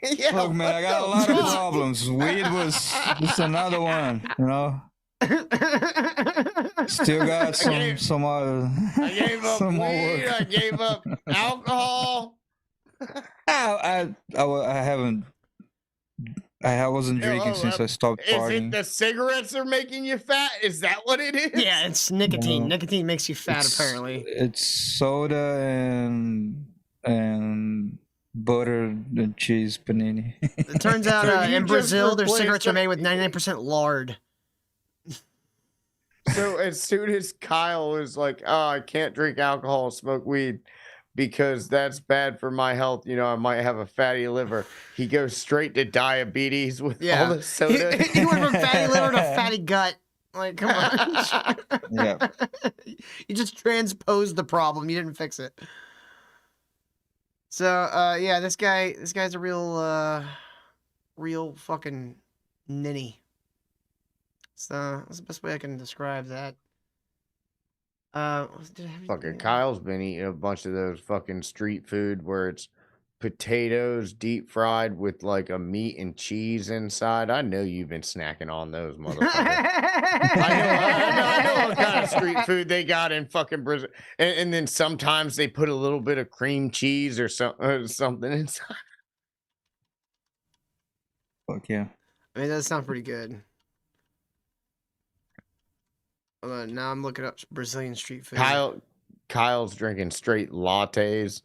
Yeah, Look, man, I got a lot of problems. Weed was just another one, you know. Still got some other. I gave up some more weed. work. I gave up alcohol. I haven't. I wasn't drinking since I stopped Is it partying. the cigarettes are making you fat? Is that what it is? Yeah, it's nicotine. No. Nicotine makes you fat, apparently. It's soda and butter and cheese panini. It turns out So you in just Brazil, their replaced cigarettes are the- made with 99% lard. So as soon as Kyle is like, "Oh, I can't drink alcohol, smoke weed, because that's bad for my health. You know, I might have a fatty liver," he goes straight to diabetes with all the soda. He went from fatty liver to fatty gut. Like, come on. Yeah. You just transposed the problem. You didn't fix it. So, yeah, this guy's a real fucking ninny. So that's the best way I can describe that. Fucking Kyle's been eating a bunch of those fucking street food where it's potatoes deep fried with like a meat and cheese inside. I know you've been snacking on those, motherfuckers. I know what kind of street food they got in fucking Brazil. And then sometimes they put a little bit of cream cheese or something inside. Fuck yeah. I mean, that sounds pretty good. Hold on, now I'm looking up Brazilian street food. Kyle's drinking straight lattes.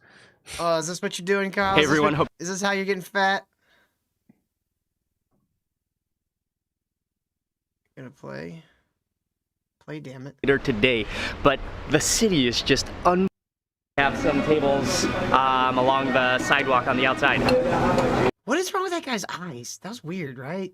Oh, is this what you're doing, Kyle? Hey, Is this everyone, what- Is this how you're getting fat? Gonna play? Play, damn it. Later today, but the city is just have some tables along the sidewalk on the outside. What is wrong with that guy's eyes? That was weird, right?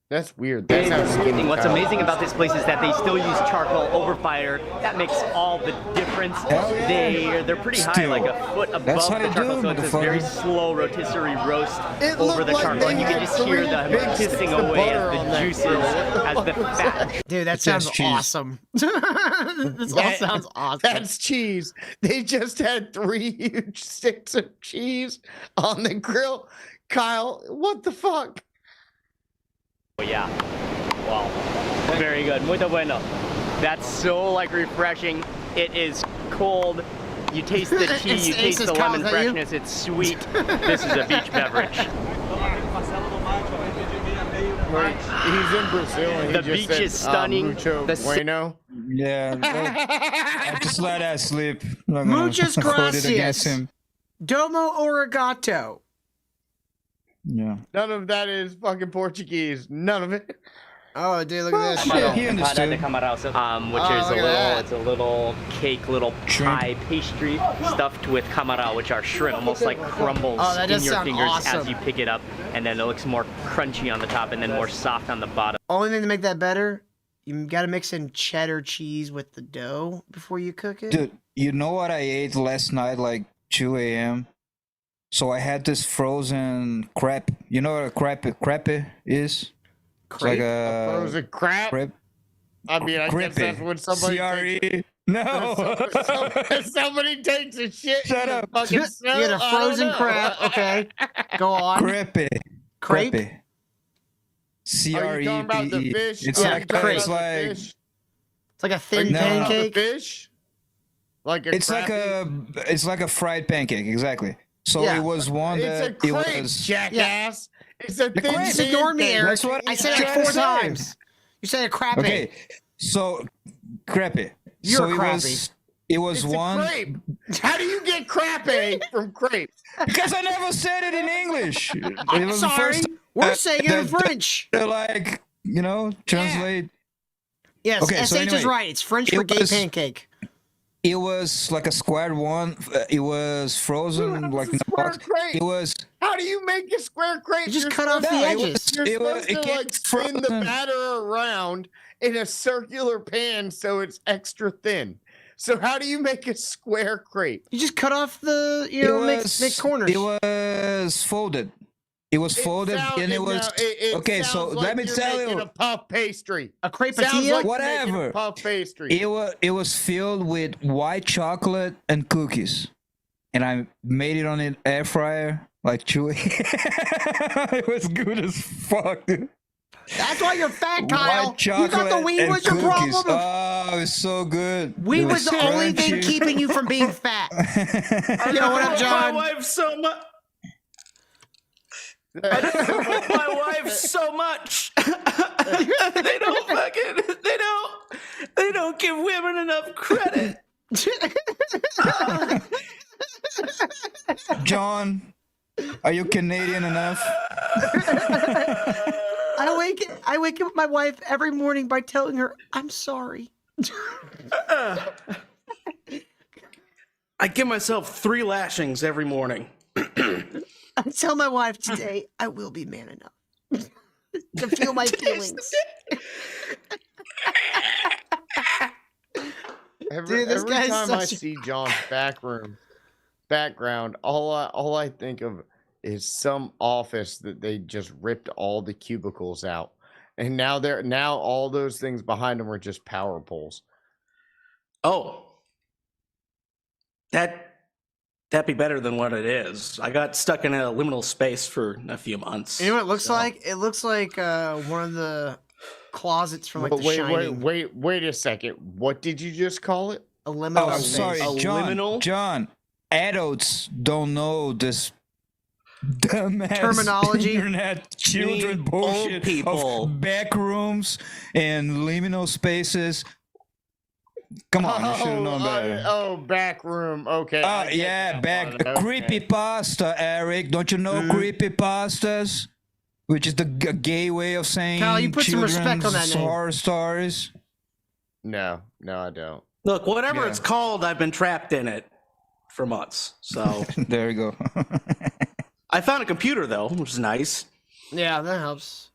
That's weird. That's how skinny And what's Kyle amazing is. about this place is that they still use charcoal over fire. That makes all the difference. Hell yeah. They're pretty high, Still. like a foot above That's how the you charcoal, do so it, it's a very motherfucker. slow rotisserie roast It over looked the like charcoal, they and you can had just hear 3 them big hissing sticks of away butter as on the that juices, grill. as the fat. Dude, that It's sounds just cheese. awesome. This all That- sounds awesome. That's cheese. They just had 3 huge sticks of cheese on the grill. Kyle, what the fuck? Yeah. Wow. Very good. Muito bueno. That's so like refreshing. It is cold. You taste the tea, you taste the lemon freshness. It's sweet. This is a beach beverage. He's in Brazil and The beach is stunning. Mucho bueno. Yeah, I just let that slip. Muchas hold it against gracias. him. Domo origato. Yeah. None of that is fucking Portuguese. None of it. Oh, dude, look at this. Yeah, he understood. Which is it's a little cake, little pie pastry stuffed with camarão, which are shrimp, almost like crumbles in your fingers as you pick it up, and then it looks more crunchy on the top and then more soft on the bottom. Only thing to make that better, you got to mix in cheddar cheese with the dough before you cook it. Dude, you know what I ate last night, like 2 a.m.? So I had this frozen crepe. You know what a crepe is? It's like a frozen crap. Crepe. I mean, I guess that's when somebody CRE. No. somebody takes a shit. Shut up. You had a frozen crab. Okay, go on. Crepe. Crepe. Are you talking about the C-R-E-P-E. fish? It's Yeah, like crepe. it's like It's like a thin Are you talking about the pancake. fish? Like a it's like a fried pancake, exactly. So Yeah. it was one It's a that crepe, it was jackass. It's a thin Just ignore me, pancake. Eric. That's what I I'm said it like trying 4 to say. times. You said a crappy. okay. So crepe. You're so crappy. It was It's one a crepe. How do you get crepe from crepe? because I never said it in English. I'm It was sorry. the first We're saying it in that- French. They're like, translate. Yes, Okay, SH so is anyway, right. It's French for it gay was- pancake. It was like a square one. It was frozen like in a square box. crepe? It was How do you make a square crepe? You just You're cut off the supposed to- edges. You're It was- supposed it to came like spin the frozen. batter around in a circular pan so it's extra thin. So how do you make a square crepe? You just cut off the, make corners. It was folded. It was folded and it was okay. So sounds let like me you're tell making you, a puff pastry. A Sounds crepatilla? like you're making a Whatever. puff pastry. it was filled with white chocolate and cookies, and I made it on an air fryer like chewy. It was good as fuck, dude. That's why you're fat, Kyle. White You chocolate thought the weed and was your cookies. problem? Oh, it's so good. Weed It was the only thing crunchy. keeping you from being fat. Yo, what up, John? My wife so much. I just love my wife so much. They don't give women enough credit. John, are you Canadian enough? I wake up my wife every morning by telling her I'm sorry. I give myself 3 lashings every morning. I tell my wife today I will be man enough to feel my feelings. Every Dude, this guy's time I such a- see John's background, all I think of is some office that they just ripped all the cubicles out, and now all those things behind them are just power poles. Oh, that'd be better than what it is. I got stuck in a liminal space for a few months. You know what it looks like? It looks like one of the closets from like But The Shining. wait a second. What did you just call it? A liminal Oh, I'm space. sorry, A John. liminal? John, adults don't know this dumbass Terminology? internet children mean bullshit old people. of back rooms and liminal spaces. Come on, you should have known better. Back room. Okay. I get Yeah, that back one. Okay. creepypasta, Eric. Don't you know creepypastas? Which is the gay way of saying Kyle, you put some respect on children's that name. horror stories. No, I don't. Look, whatever Yeah. it's called, I've been trapped in it for months. So There you go. I found a computer though, which is nice. Yeah, that helps.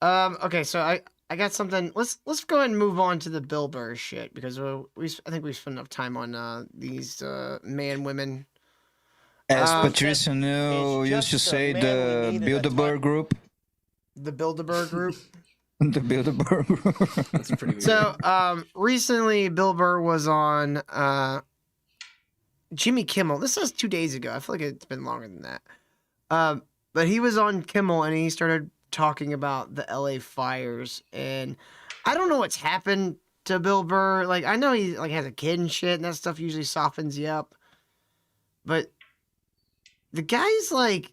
Okay, so I got something. Let's go ahead and move on to the Bill Burr shit because I think we spent enough time on these women. As Patricia Neal used to say, the Bilderberg group. The Bilderberg group. The Bilderberg group. That's pretty weird. So recently Bill Burr was on Jimmy Kimmel. This was 2 days ago. I feel like it's been longer than that. But he was on Kimmel and he started talking about the LA fires, and I don't know what's happened to Bill Burr. Like, I know he like has a kid and shit, and that stuff usually softens you up. But the guy's like,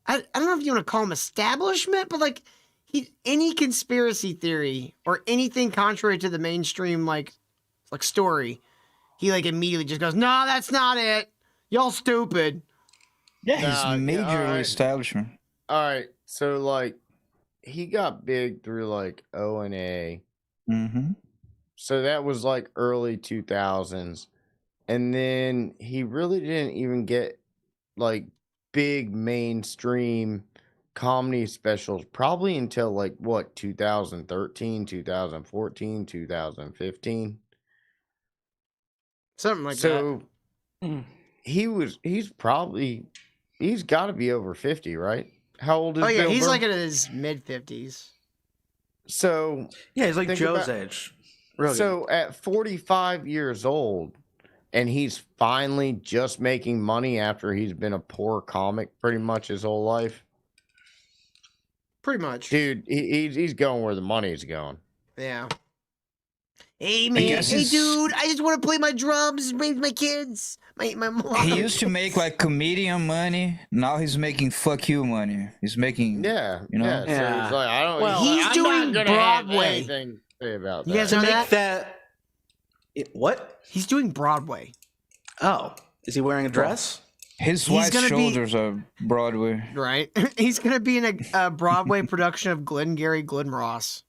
I don't know if you want to call him establishment, but like any conspiracy theory or anything contrary to the mainstream like story, he like immediately just goes, no, that's not it. Y'all stupid. Yeah, he's majorly establishment. All right, so like he got big through like O&A. Mm-hmm. So that was like early 2000s. And then he really didn't even get like big mainstream comedy specials probably until like what, 2013, 2014, 2015. Something like that. So he's got to be over 50, right? How old is Bill he's Burr? like in his mid 50s. So yeah, he's like think Joe's about- age. Really. So at 45 years old, and he's finally just making money after he's been a poor comic pretty much his whole life. Pretty much. Dude, he's going where the money's going. Yeah. Hey man, hey dude, I just want to play my drums and raise my kids. My mom. He used to make like comedian money. Now he's making fuck you money. He's making you know. So he's like, I don't. Well, he's I'm doing not gonna have Broadway. anything to say about You that. guys know that? What? He's doing Broadway. Oh, is he wearing a dress? His He's wife's gonna be- shoulders are Broadway. Right. He's gonna be in a Broadway production of Glengarry Glen Ross.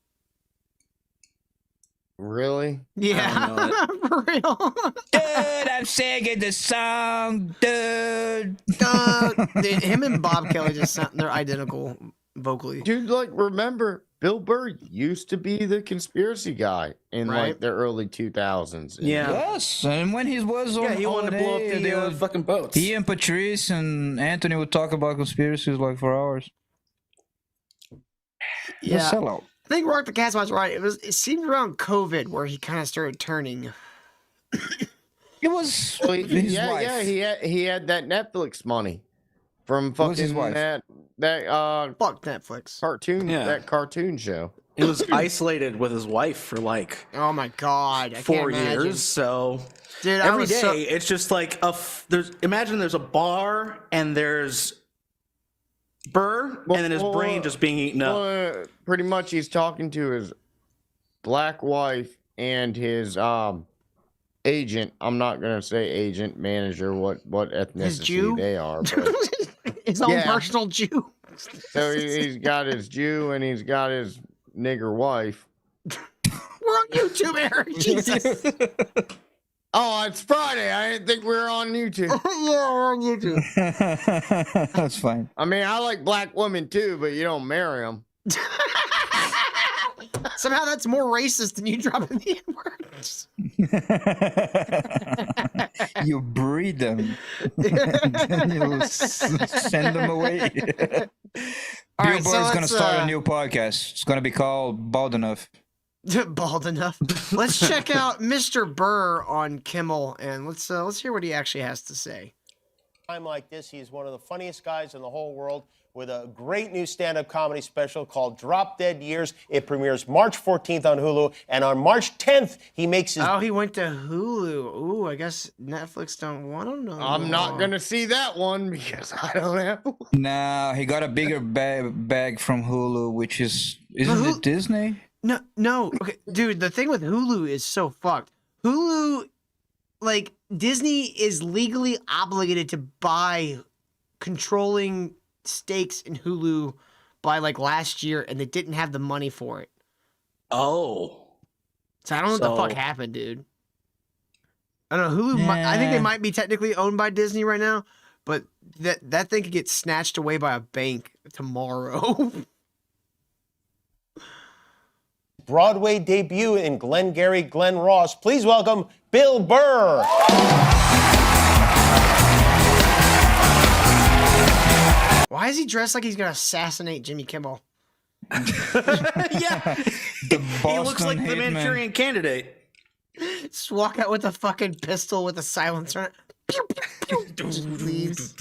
Really? Yeah, for real. Dude, I'm singing the song, dude. Him and Bob Kelly just they're identical vocally. Dude, like, remember, Bill Burr used to be the conspiracy guy in like Right. the early 2000s. Yeah. Yes, and when he was on, He wanted to blow up the fucking boats. He and Patrice and Anthony would talk about conspiracies like for hours. Yeah. The sellout. I think Rock the Cat's right. It seemed around COVID where he kind of started turning. It was Well, his wife. he had that Netflix money from was his fucking wife? that Fuck Netflix. cartoon Yeah. that cartoon show. He was isolated with his wife for like Oh my god, I 4 can't imagine. years. So Dude, I every was day so- it's just like imagine there's a bar and there's Burr and then his brain just being eaten up. Well, pretty much, he's talking to his black wife and his agent. I'm not gonna say agent, manager, what ethnicity Jew? they are. But His own Yeah. personal Jew. so he's got his Jew and he's got his nigger wife. We're on YouTube, Eric. Jesus. Oh, it's Friday. I didn't think we were on YouTube. Yeah, we're on YouTube. That's fine. I mean, I like black women too, but you don't marry them. Somehow that's more racist than you dropping the N-words. You breed them, then you send them away. All Bill right, so Burr's gonna let's, start a new podcast. It's gonna be called Bald Enough. Bald enough. Let's check out Mr. Burr on Kimmel and let's hear what he actually has to say. Time like this, he is one of the funniest guys in the whole world with a great new stand-up comedy special called Drop Dead Years. It premieres March 14th on Hulu, and on March 10th, he makes his... Oh, he went to Hulu. Ooh, I guess Netflix don't want him no I'm not more. gonna see that one because I don't have one. Nah, he got a bigger bag from Hulu, which isn't it Disney? No. Okay, dude, the thing with Hulu is so fucked. Hulu, like, Disney is legally obligated to buy controlling stakes in Hulu by, like, last year, and they didn't have the money for it. Oh. So I don't know what the fuck happened, dude. I don't know. Hulu, I think they might be technically owned by Disney right now, but that thing could get snatched away by a bank tomorrow. Broadway debut in Glengarry Glen Ross. Please welcome Bill Burr. Why is he dressed like he's gonna assassinate Jimmy Kimmel? Yeah. He looks like the Manchurian Candidate. Just walk out with a fucking pistol with a silencer on it. Pew, pew, pew. Please.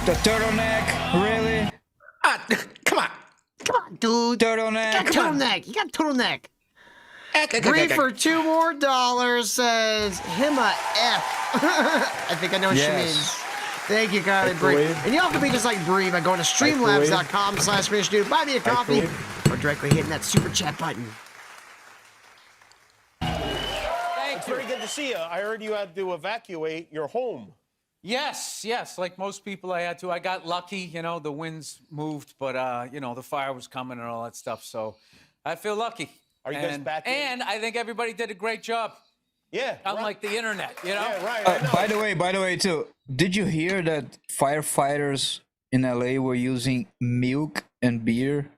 The turtleneck, really? Come on. Come on, dude. Turtleneck. You got turtleneck. You got turtleneck. Bree for $2 more says him a F. I think I know what she means. Thank you, Kylie Bree. And y'all can be just like Bree by going to streamlabs.com/FinishDude, buy me a coffee, or directly hitting that super chat button. It's very good to see you. I heard you had to evacuate your home. Yes, like most people I had to. I got lucky, you know, the winds moved, but, you know, the fire was coming and all that stuff, so I feel lucky. Are you guys back in? And I think everybody did a great job. Yeah. Unlike the internet, you know? Yeah, right. By the way, too, did you hear that firefighters in LA were using milk and beer?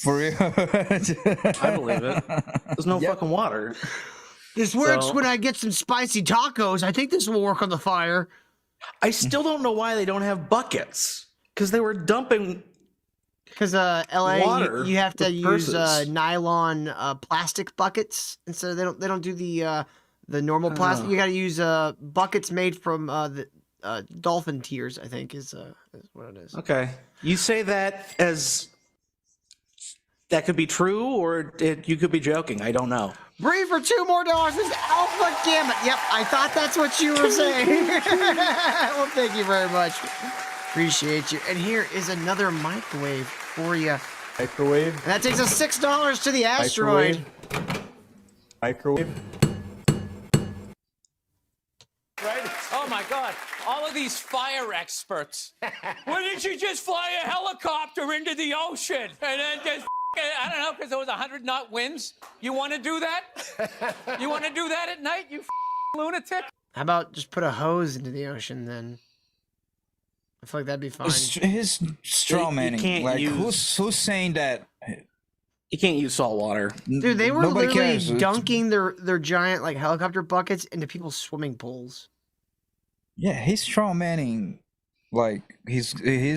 For real? I believe it. There's no fucking water. This works when I get some spicy tacos. I think this will work on the fire. I still don't know why they don't have buckets. Because they were dumping. Because LA, water you have to use purses. nylon plastic buckets instead. They don't do the normal plastic. You got to use buckets made from the dolphin tears. I think is what it is. Okay, you say that as that could be true, or you could be joking. I don't know. Bree for $2 more is Alpha Gamma. Yep, I thought that's what you were saying. Well, thank you very much. Appreciate you. And here is another microwave for you. Microwave. And that takes us $6 to the asteroid. Microwave. Right? Oh my God! All of these fire experts. Why didn't you just fly a helicopter into the ocean and then just? I don't know, because there was 100-knot winds. You want to do that? You want to do that at night? You lunatic. How about just put a hose into the ocean then? I feel like that'd be fine. His straw manning. Like who's saying that? You can't use salt water. Dude, they were Nobody literally cares. dunking their giant like helicopter buckets into people's swimming pools. Yeah, he's straw manning. Like he's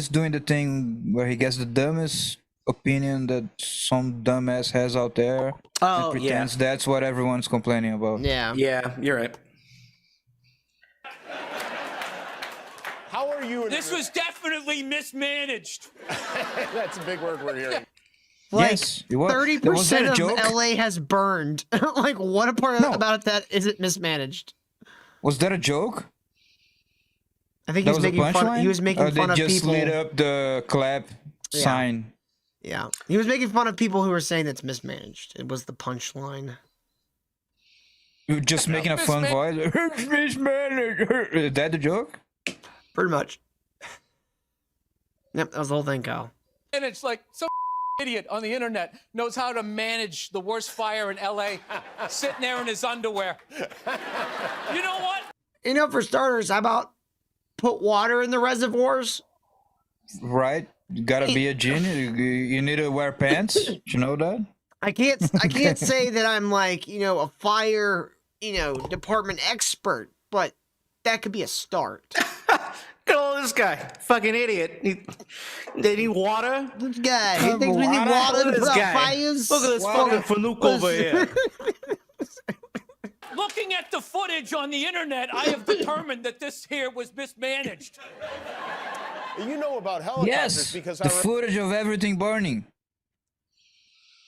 doing the thing where he gets the dumbest opinion that some dumbass has out there. Oh, and pretends that's what everyone's complaining about. Yeah. Yeah, you're right. How are you? This was definitely mismanaged. That's a big word we're hearing. Like Yes, it was. 30% Was that a of joke? LA has burned. Like what a part about that is it mismanaged? Was that a joke? I think That he was was a making fun. punchline? He was making Or fun they of just people. lit up the clap sign. Yeah, he was making fun of people who were saying that's mismanaged. It was the punchline. You were just making a fun voice. Is that the joke? Pretty much. Yep, that was the whole thing, Kyle. And it's like some idiot on the internet knows how to manage the worst fire in LA, sitting there in his underwear. You know what? You know, for starters, how about put water in the reservoirs? Right? You gotta be a genius. You need to wear pants. You know that? I can't say that I'm like, you know, a fire, you know, department expert, but that could be a start. Look at all this guy. Fucking idiot. They need water? This guy. He thinks we need water to put out fires? Look at this fucking Fanuc over here. Looking at the footage on the internet, I have determined that this here was mismanaged. You know about helicopters Yes, because the footage of everything burning.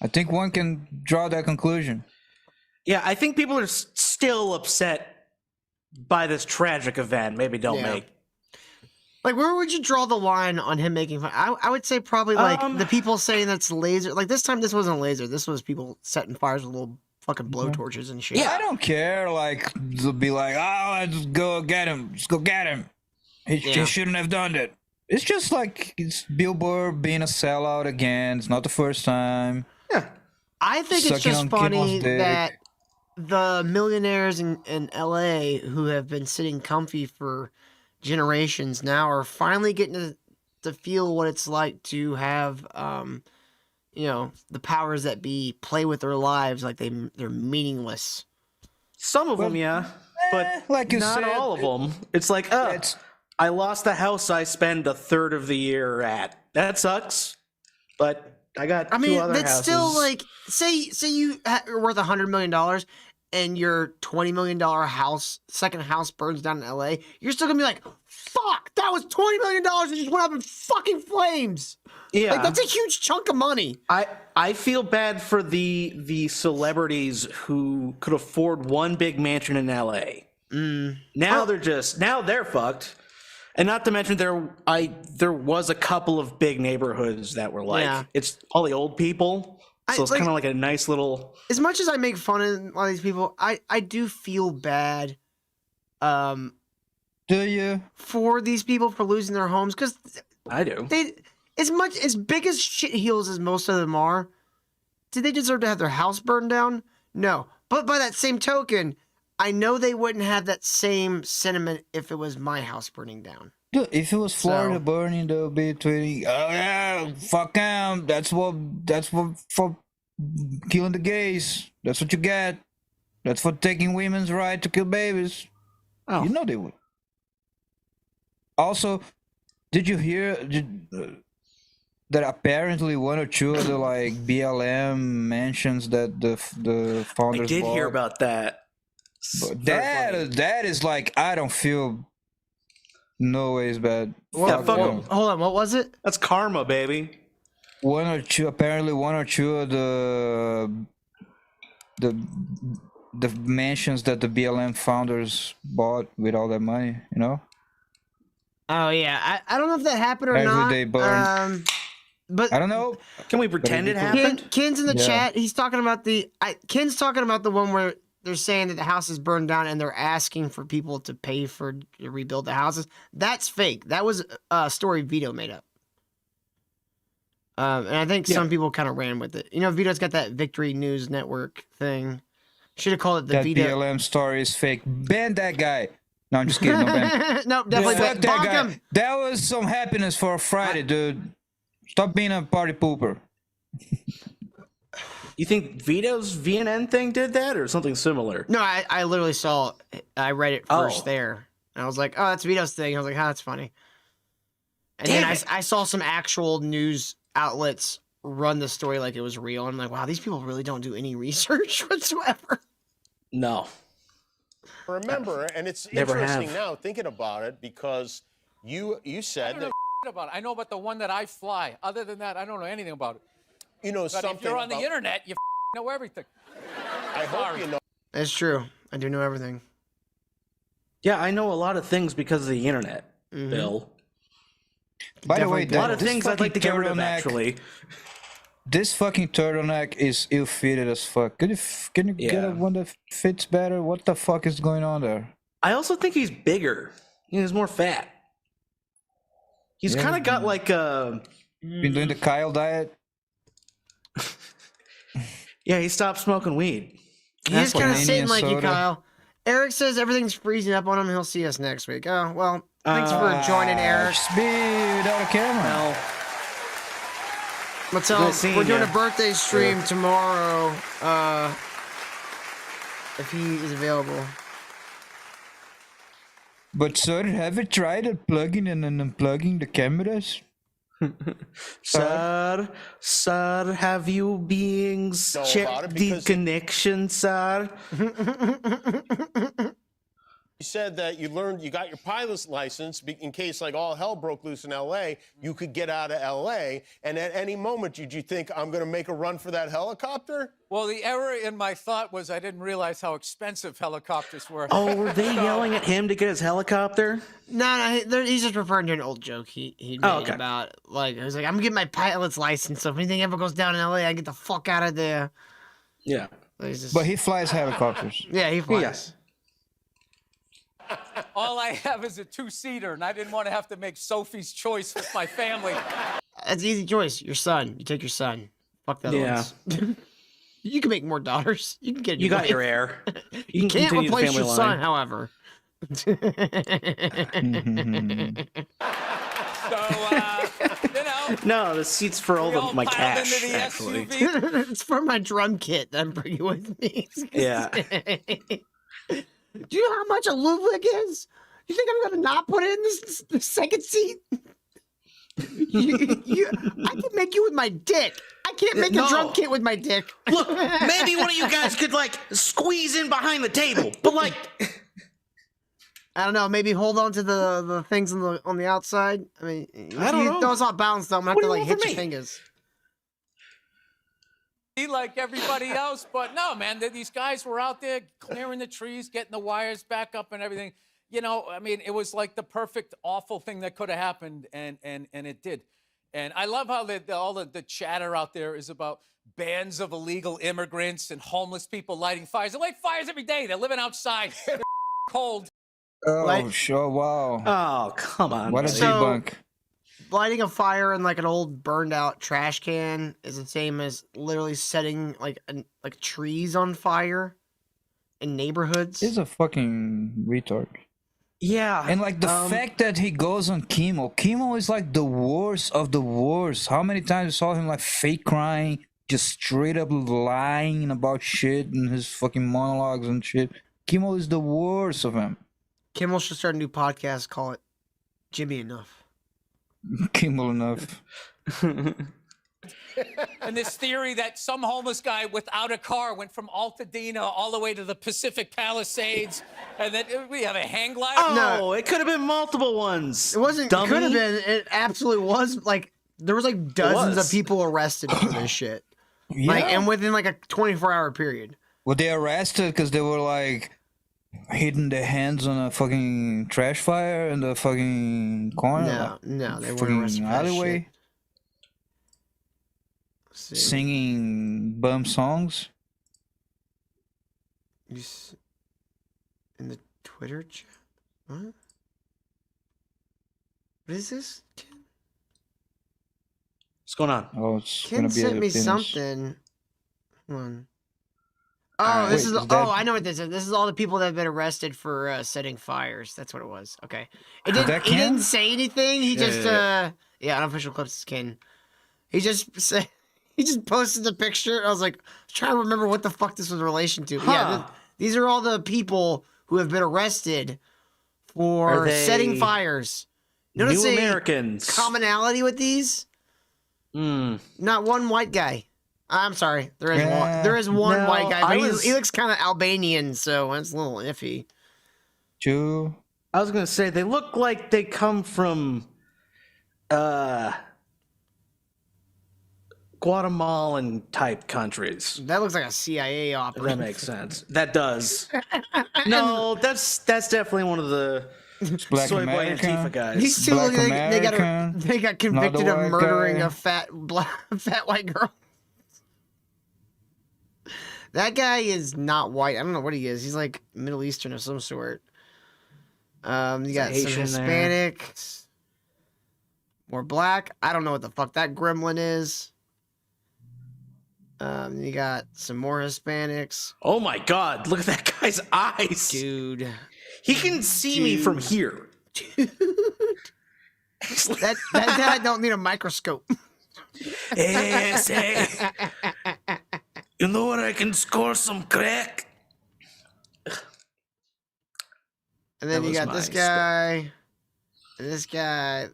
I think one can draw that conclusion. Yeah, I think people are still upset by this tragic event. Maybe don't make. Like, where would you draw the line on him making fun? I would say probably like the people saying that's laser. Like this time, this wasn't laser. This was people setting fires with little fucking blowtorches and shit. Yeah, I don't care. Like, they'll be like, oh, let's go get him. Let's go get him. He shouldn't have done that. It's just like it's Bill Burr being a sellout again. It's not the first time. I think it's Sucking just on funny Kimmel's dick. that the millionaires in LA who have been sitting comfy for generations now are finally getting to feel what it's like to have, you know, the powers that be play with their lives like they're meaningless. Some of them, yeah, but like you not said, all of them. It's like, I lost the house I spend a third of the year at. That sucks, but I got two other that's houses. still like, say you are worth $100 million and your $20 million second house burns down in LA, you're still gonna be like, fuck, that was $20 million that just went up in fucking flames. Yeah. Like, that's a huge chunk of money. I feel bad for the celebrities who could afford one big mansion in LA. Now they're fucked. And not to mention there was a couple of big neighborhoods that were like it's all the old people. So it's kind of like a nice little. As much as I make fun of a lot of these people, I do feel bad. Do you? For these people for losing their homes, because I do. They as big as shitheels as most of them are. Did they deserve to have their house burned down? No. But by that same token, I know they wouldn't have that same sentiment if it was my house burning down. Dude, if it was Florida burning, they'll be tweeting, "Oh yeah, fuck them. That's what for killing the gays. That's what you get. That's for taking women's right to kill babies." Oh, you know they would. Also, did you hear that apparently one or two of the like BLM mansions that the founders I did bought, hear about that. but that is like, I don't feel no ways bad. Yeah, fuck 'em. Hold on, what was it? That's karma, baby. Apparently one or two of the mansions that the BLM founders bought with all that money, you know? Oh yeah, I don't know if that happened or Every not. day burned. But I don't know. Can we pretend it happened? Ken's in the Yeah. chat. He's talking about Ken's talking about the one where they're saying that the house is burned down and they're asking for people to pay to rebuild the houses. That's fake. That was a story Vito made up. And I think some people kind of ran with it. You know, Vito's got that Victory News Network thing. Should have called it the That Vito. BLM story is fake. Ban that guy. No, I'm just kidding. No ban. No, definitely Fuck that bonk guy. him. That was some happiness for a Friday, dude. Stop being a party pooper. You think Vito's VNN thing did that or something similar? No, I literally saw. I read it first Oh. there. And I was like, oh, that's Vito's thing. I was like, oh, that's funny. And then I saw some actual news outlets run the story like it was real. And I'm like, wow, these people really don't do any research whatsoever. No. Remember, and it's Never interesting have. now thinking about it because you said I that don't know about it. I know about the one that I fly. Other than that, I don't know anything about it. you know But something. if you're on the about- internet, you know everything. I hope you know. It's true. I do know everything. Yeah, I know a lot of things because of the internet, Mm-hmm. Bill. By the way, A lot of this things I'd like to get rid of, turtleneck- actually. This fucking turtleneck is ill-fitted as fuck. Can you get Yeah. one that fits better? What the fuck is going on there? I also think he's bigger. He's more fat. He's Yeah. kind of got like a... Been doing the Kyle diet? Yeah, he stopped smoking weed. He's kind of Canadian sitting like you, soda. Kyle. Eric says everything's freezing up on him. He'll see us next week. Oh, well, thanks for joining, Eric. Speed without a camera. Let's tell Good him seeing we're doing ya. a birthday stream tomorrow. If he is available. But sir, have you tried plugging and unplugging the cameras? Sir, have you about checked it the because- connection, sir? You said that you got your pilot's license in case like all hell broke loose in L.A. You could get out of L.A. And at any moment, did you think I'm going to make a run for that helicopter? Well, the error in my thought was I didn't realize how expensive helicopters were. Oh, were they yelling at him to get his helicopter? No, he's just referring to an old joke he made okay. about, like, he was like, I'm going to get my pilot's license, so if anything ever goes down in L.A., I get the fuck out of there. Yeah. He's just- But he flies helicopters. yeah, he flies. Yes. All I have is a two-seater, and I didn't want to have to make Sophie's choice with my family. That's an easy choice. Your son. You take your son. Fuck the other Yeah. ones. You can make more daughters. You can get. You got wife. your heir. You can can't continue the replace family your son, line. however. No, the seat's for all of my cash, actually. It's for my drum kit that I'm bringing with me. Yeah. Do you know how much a Ludwig is? You think I'm gonna not put it in this second seat? I can make you with my dick. I can't make a drum kit with my dick. Look, maybe one of you guys could like squeeze in behind the table, but like, I don't know. Maybe hold on to the things on the outside. I mean, I don't know. Those off balance though. I'm gonna have to like hit your fingers. Like everybody else, but no, man, these guys were out there clearing the trees, getting the wires back up and everything. You know, I mean, it was like the perfect awful thing that could have happened, and it did. And I love how all the chatter out there is about bands of illegal immigrants and homeless people lighting fires. They light fires every day. They're living outside. They're cold. Oh, sure, wow. Oh, come on. What a debunk. Lighting a fire in like an old burned out trash can is the same as literally setting like trees on fire in neighborhoods. He's a fucking retard. Yeah. And like the fact that he goes on Kimmel. Kimmel is like the worst of the worst. How many times you saw him like fake crying, just straight up lying about shit in his fucking monologues and shit. Kimmel is the worst of him. Kimmel should start a new podcast, call it Jimmy Enough. Kimmel Enough. And this theory that some homeless guy without a car went from Altadena all the way to the Pacific Palisades, and then we have a hang glider. Oh, no, it could have been multiple ones. It wasn't. Dummy. It could have been. It absolutely was. Like there was like dozens of people arrested for this shit. Yeah. Like, and within like a 24-hour period. Were they arrested because they were like hitting their hands on a fucking trash fire in the fucking corner? No, they weren't arrested for that alleyway. shit. Singing bum songs. In the Twitter chat? What? What is this? What's going on? Oh, it's Ken gonna be sent a me finish. something. Hold on. Oh, Alright, this wait, is. is Oh, that- I know what this is. This is all the people that have been arrested for setting fires. That's what it was. Okay. It Is didn't. that He Ken? didn't say anything. He just. Yeah, unofficial clips is Ken. He just said. He just posted the picture. I was like, trying to remember what the fuck this was in relation to. Yeah, these are all the people who have been arrested for Are they setting fires. Notice New a Americans. commonality with these. Not one white guy. I'm sorry. There is one. There is one no, white guy, but I was- he looks kind of Albanian, so it's a little iffy. Jew. I was gonna say they look like they come from Guatemalan type countries. That looks like a CIA If operative. that makes sense. That does. No, that's definitely one of the Black soy boy American. Antifa guys. These two Black look like American, they got convicted not of the white murdering guy. a fat white girl. That guy is not white. I don't know what he is. He's like Middle Eastern of some sort. You got some Asian there. Hispanics, more black. I don't know what the fuck that gremlin is. You got some more Hispanics. Oh my god, look at that guy's eyes. Dude. He can see me from here. That I don't need a microscope. Say, you know where I can score some crack? And then That you was got my this guy, and this guy,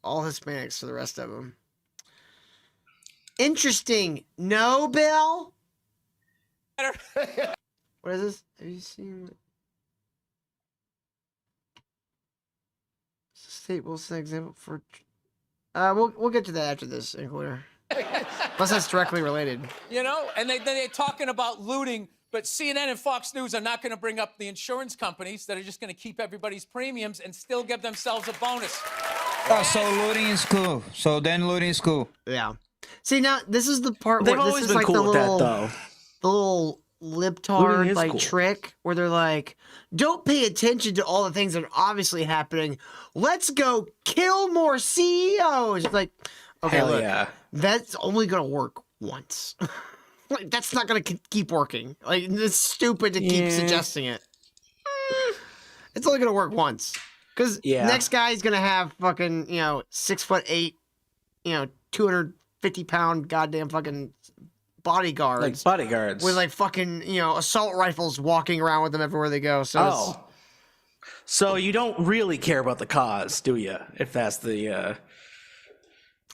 all Hispanics for the rest of them. Interesting. No, Bill? What is this? Have you seen... State Wilson example for... We'll get to that after this, includer. Plus that's directly related. You know, and they're talking about looting, but CNN and Fox News are not going to bring up the insurance companies that are just going to keep everybody's premiums and still give themselves a bonus. Oh, so looting is cool. So then looting is cool. Yeah. See, now, this is the part They've where this always is been like cool the with little... that, though. The little Looting libtard is like cool. trick where they're like, don't pay attention to all the things that are obviously happening. Let's go kill more CEOs. It's like, okay, Hell look, yeah. that's only gonna work once. Like, that's not gonna keep working. Like, it's stupid to keep suggesting it. It's only gonna work once. Because next guy's gonna have fucking, 6'8", 250-pound goddamn fucking bodyguards. Like bodyguards. With like fucking, assault rifles walking around with them everywhere they go. So So you don't really care about the cause, do you? If that's the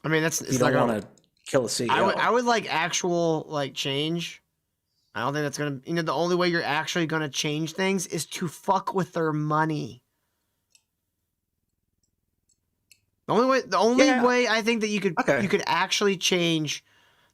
I mean, it's you not don't gonna... want to kill a CEO. I would like actual like change. I don't think that's gonna. You know, the only way you're actually gonna change things is to fuck with their money. The only way I think that you could actually change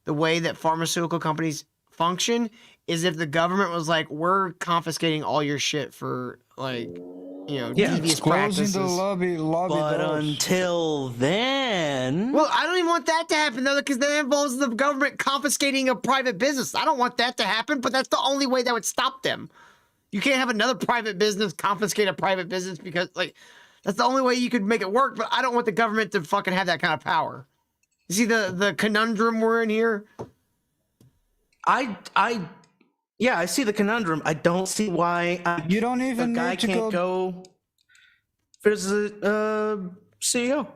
the way that pharmaceutical companies function is if the government was like, we're confiscating all your shit for like, you know, devious practices. The lobby but doors. until then, well, I don't even want that to happen though, because that involves the government confiscating a private business. I don't want that to happen, but that's the only way that would stop them. You can't have another private business confiscate a private business because, like, that's the only way you could make it work. But I don't want the government to fucking have that kind of power. You see the conundrum we're in here? Yeah, I see the conundrum. I don't see why you don't even a guy need to can't go visit CEO.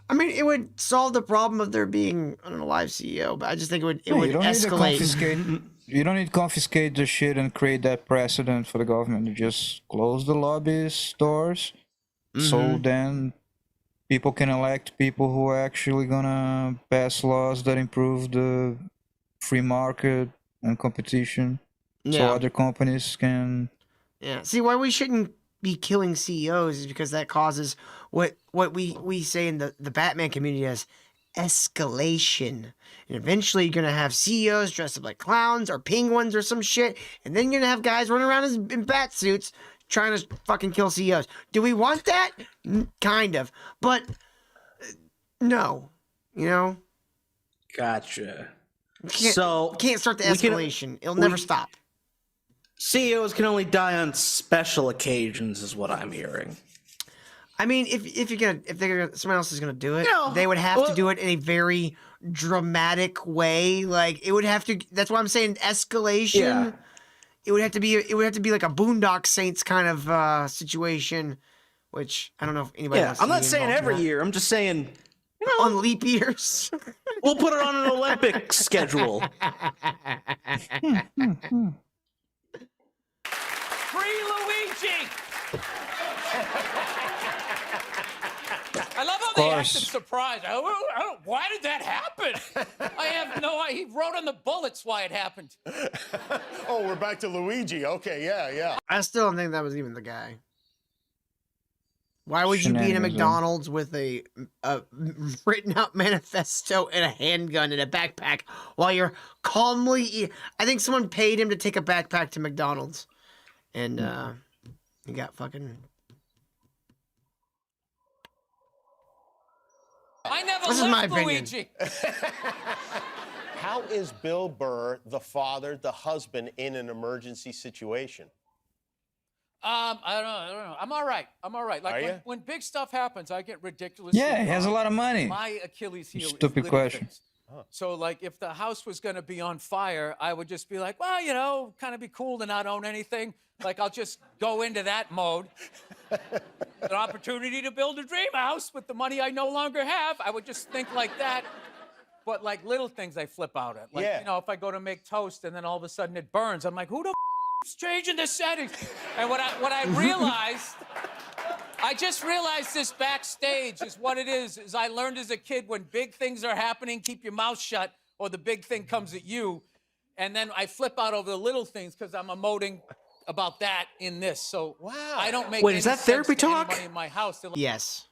I mean, it would solve the problem of there being an alive CEO, but I just think it would you don't escalate. You don't need to confiscate the shit and create that precedent for the government. You just close the lobbyist doors, so then people can elect people who are actually gonna pass laws that improve the free market and competition, so other companies can. Yeah. See, why we shouldn't be killing CEOs is because that causes what we say in the Batman community as escalation. And eventually you're gonna have CEOs dressed up like clowns or penguins or some shit, and then you're gonna have guys running around in bat suits trying to fucking kill CEOs. Do we want that? Kind of, but no. You know. Gotcha. Can't start the escalation. It'll never stop. CEOs can only die on special occasions, is what I'm hearing. I mean, if someone else is gonna do it, they would have to do it in a very dramatic way. Like it would have to. That's why I'm saying escalation. Yeah. It would have to be like a Boondock Saints kind of situation, which I don't know if anybody. Yeah, I'm not saying every year. I'm just saying. On leap years. We'll put it on an Olympic schedule. Free Luigi! I love how they acted surprised. Why did that happen? I have no idea. He wrote on the bullets why it happened. Oh, we're back to Luigi. Okay, yeah. I still don't think that was even the guy. Why would you be in a McDonald's with a written out manifesto and a handgun and a backpack while you're calmly eating? I think someone paid him to take a backpack to McDonald's. And he got fucking... I never This is my left opinion. Luigi. How is Bill Burr, the father, the husband, in an emergency situation? I don't know. I'm all right. Like Are you? when big stuff happens, I get ridiculous. Yeah, he has a lot of money. My Achilles heel. Stupid is little question. things. So like if the house was going to be on fire, I would just be like, well, you know, kind of be cool to not own anything. Like I'll just go into that mode. An opportunity to build a dream house with the money I no longer have. I would just think like that. But like little things I flip out at. Like, you know, if I go to make toast and then all of a sudden it burns, I'm like, who the is changing the settings? And what I realized, I just realized this backstage is what it is I learned as a kid when big things are happening, keep your mouth shut or the big thing comes at you. And then I flip out over the little things because I'm emoting about that in this. So I don't make Wait, any is that sense therapy to talk? anybody in my house. Yes.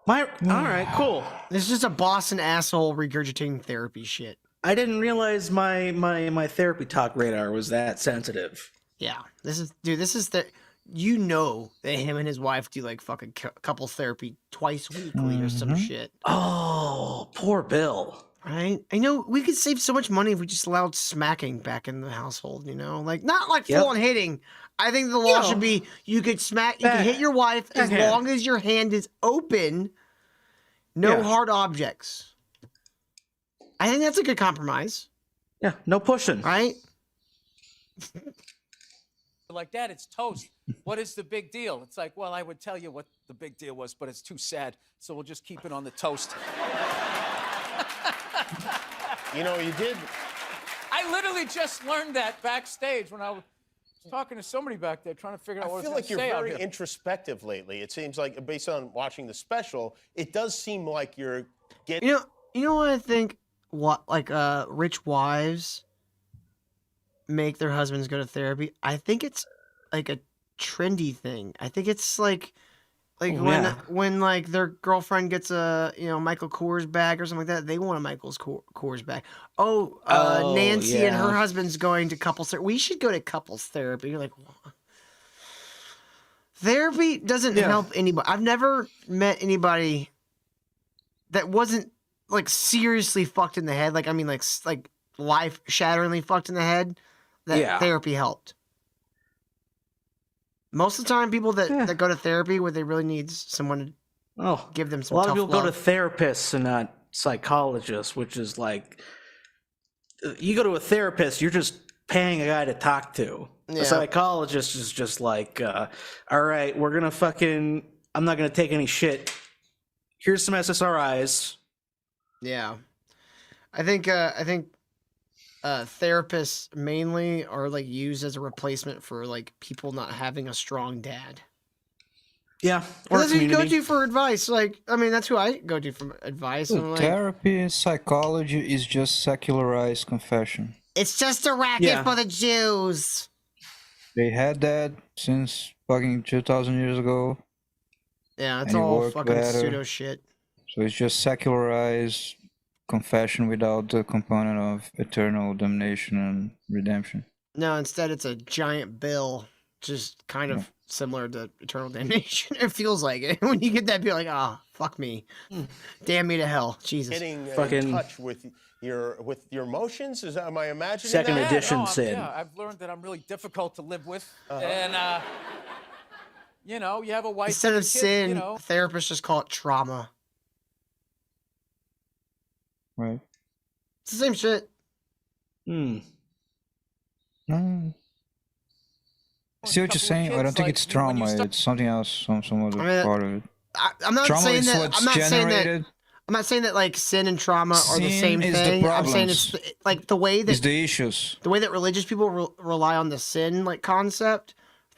All right, cool. This is just a Boston asshole regurgitating therapy shit. I didn't realize my therapy talk radar was that sensitive. Yeah, this is the. You know that him and his wife do like fucking couple therapy twice weekly or some shit. Oh, poor Bill. Right? I know we could save so much money if we just allowed smacking back in the household, you know? Like, not like full on hitting. I think the law should be you could hit your wife as long as your hand is open, no hard objects. I think that's a good compromise. Yeah, no pushing. Right? Like, Dad, it's toast. What is the big deal? It's like, well, I would tell you what the big deal was, but it's too sad, so we'll just keep it on the toast. You know, you did. I literally just learned that backstage when I was talking to somebody back there trying to figure out what I feel I was like you're say out very here. introspective lately. It seems like, based on watching the special, it does seem like you're You know what I think? What rich wives make their husbands go to therapy? I think it's like a trendy thing. I think it's like when like their girlfriend gets a Michael Kors bag or something like that, they want a Michael's Kors bag. Nancy and her husband's going to couples therapy. We should go to couples therapy. You're like, what? Therapy doesn't help anybody. I've never met anybody that wasn't like seriously fucked in the head. Like life shatteringly fucked in the head. That therapy helped. Most of the time, people that go to therapy where they really need someone to give them some. A lot of tough people love. go to therapists and not psychologists, which is like you go to a therapist, you're just paying a guy to talk to. Yeah. A psychologist is just like, all right, I'm not gonna take any shit. Here's some SSRIs. Yeah, I think therapists mainly are like used as a replacement for like people not having a strong dad. Yeah, or that's who you go to for advice. Like, I mean, that's who I go to for advice. I'm like, Therapy and psychology is just secularized confession. it's just a racket for the Jews. They had that since fucking 2,000 years ago. Yeah, it's and it all worked fucking better. pseudo shit. So it's just secularized confession without the component of eternal damnation and redemption. No, instead it's a giant bill, just kind of similar to eternal damnation. It feels like it when you get that bill, like, fuck me, damn me to hell, Jesus. Getting in touch with your emotions. Am I imagining Second that? edition sin. Yeah, I've learned that I'm really difficult to live with, and you have a wife. Instead and of a kid, sin, therapists just call it trauma. Right. It's the same shit. I see what you're saying. I don't think it's trauma. It's something else. Some other part of it. I'm not Trauma saying is that. what's I'm not saying that. generated. I'm not saying that like sin and trauma are the Sin same is the thing. I'm saying problems. it's like the way that It's the issues. the way that religious people rely on the sin like concept,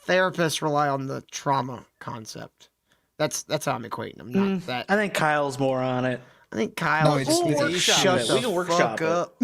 therapists rely on the trauma concept. That's how I'm equating them. Not that. I think Kyle's more on it. I think Kyle. No, it's the We'll issue. shut We the can workshop fuck up.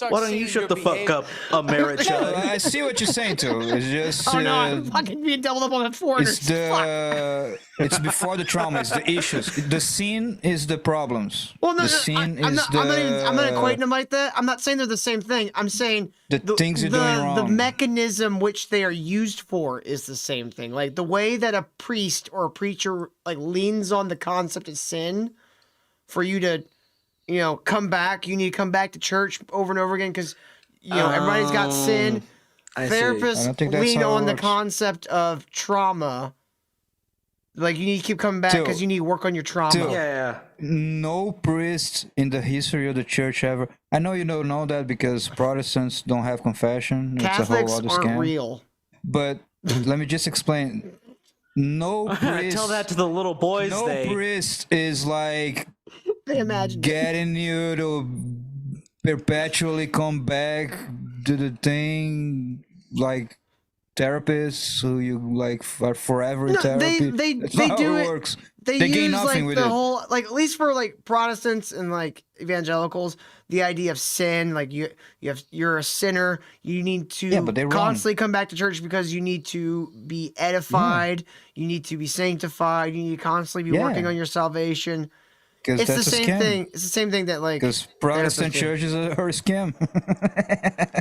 Why don't you shut the fuck up, America? No, I see what you're saying too. It's just Oh no, I'm fucking being doubled up on the foreigners. it's before the trauma. It's the issues. The sin is the problems. Well, no, the sin I'm is not, the. I'm not equating them like that. I'm not saying they're the same thing. I'm saying The things you're doing wrong. The mechanism which they are used for is the same thing. Like the way that a priest or a preacher like leans on the concept of sin for you to, come back. You need to come back to church over and over again because everybody's got sin. I see. I don't Therapists think that's lean how it on the works. concept of trauma. Like you need to keep coming back because you need to work on your trauma. Dude, no priest in the history of the church ever. I know you don't know that because Protestants don't have confession. Catholics it's a whole other aren't scam. real. But let me just explain. No priest. Tell that to the little boys. No priest is like They imagine getting you to perpetually come back to the thing like therapists who you like are forever in therapy. That's they not do how it. works. They gain use nothing like with the it. whole like at least for like Protestants and like evangelicals, the idea of sin, like you're a sinner, you need to but they're wrong. constantly come back to church because you need to be edified, you need to be sanctified, you need to constantly be working on your salvation. Because It's the that's a same scam. thing. It's the same thing that like Because Protestant therapists do. churches are a scam.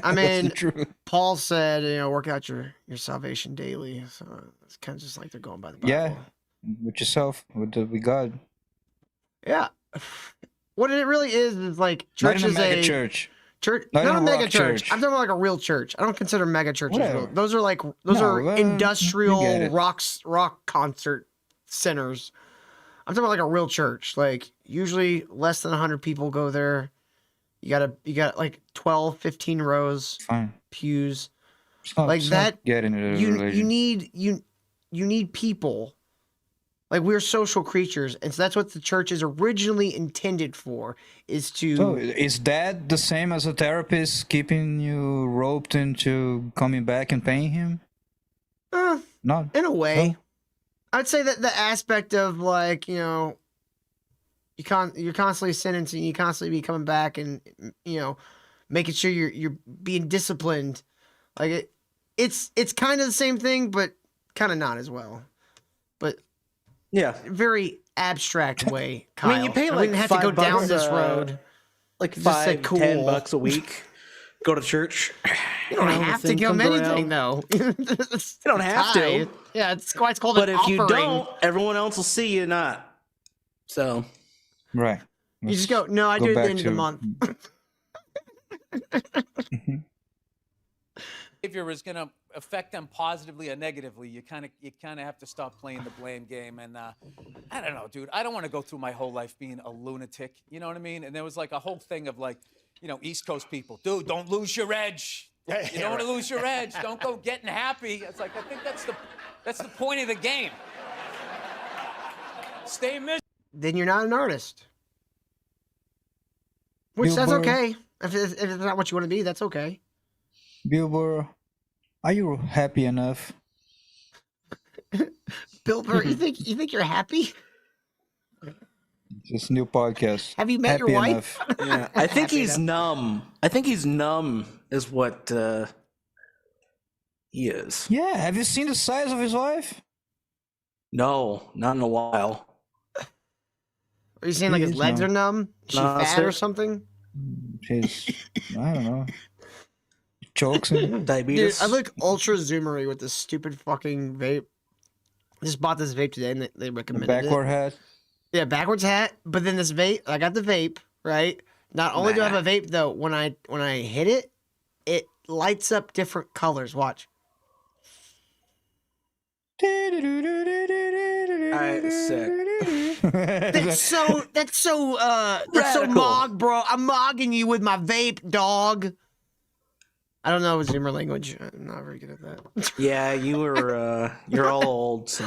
I That's mean, the truth. Paul said, work out your salvation daily. So it's kind of just like they're going by the Bible. Yeah, with yourself, with God. Yeah. What it really is like Not church in a is mega church. Church, Not not in a a mega rock church. church. I'm talking about like a real church. I don't consider mega churches Whatever. real. Those are like No, industrial you get it. rock concert centers. I'm talking about like a real church. Like usually less than 100 people go there. You got like 12, 15 rows, Fine. pews. It's not, Like it's that. Not getting into You religion. need people. Like we're social creatures, and so that's what the church is originally intended for. Is to So is that the same as a therapist keeping you roped into coming back and paying him? Not in a way. I'd say that the aspect of like, you're constantly sentencing, you constantly be coming back and making sure you're being disciplined. Like it's kind of the same thing, but kind of not as well. But yeah, very abstract way. Kyle. I mean, you pay I like wouldn't have to go $5, down this road. like Just say $5, cool. $10 a week. Go to church. You don't have to give them anything, though. You don't have to. Yeah, it's why it's called But an if you offering. don't, everyone else will see you not. So, right. You just go, no, I do it at the end of the month. Behavior is going to affect them positively or negatively. You kind of have to stop playing the blame game. And I don't know, dude. I don't want to go through my whole life being a lunatic. You know what I mean? And there was like a whole thing of like, East Coast people, dude, don't lose your edge. You don't want to lose your edge. Don't go getting happy. It's like I think that's the point of the game. Stay miserable. Then you're not an artist. Which that's okay. If it's not what you want to be, that's okay. Bill Burr, are you happy enough? Bill Burr, you think you're happy? This new podcast. Have you met Happy your wife? yeah, I think he's numb. I think he's numb is what he is. Yeah, have you seen the size of his wife? No, not in a while. Are you saying like his legs are numb? Is she fat or something? She's, I don't know. Chokes and diabetes. Dude, I look ultra zoomery with this stupid fucking vape. Just bought this vape today and they recommended backward hat. Yeah, backwards hat. But then this vape, I got the vape, right? Not only do I have a vape though, when I hit it, it lights up different colors. Watch. Alright, sick. That's so mog, bro. I'm mogging you with my vape, dog. I don't know Zoomer language. I'm not very good at that. Yeah, you're all old, so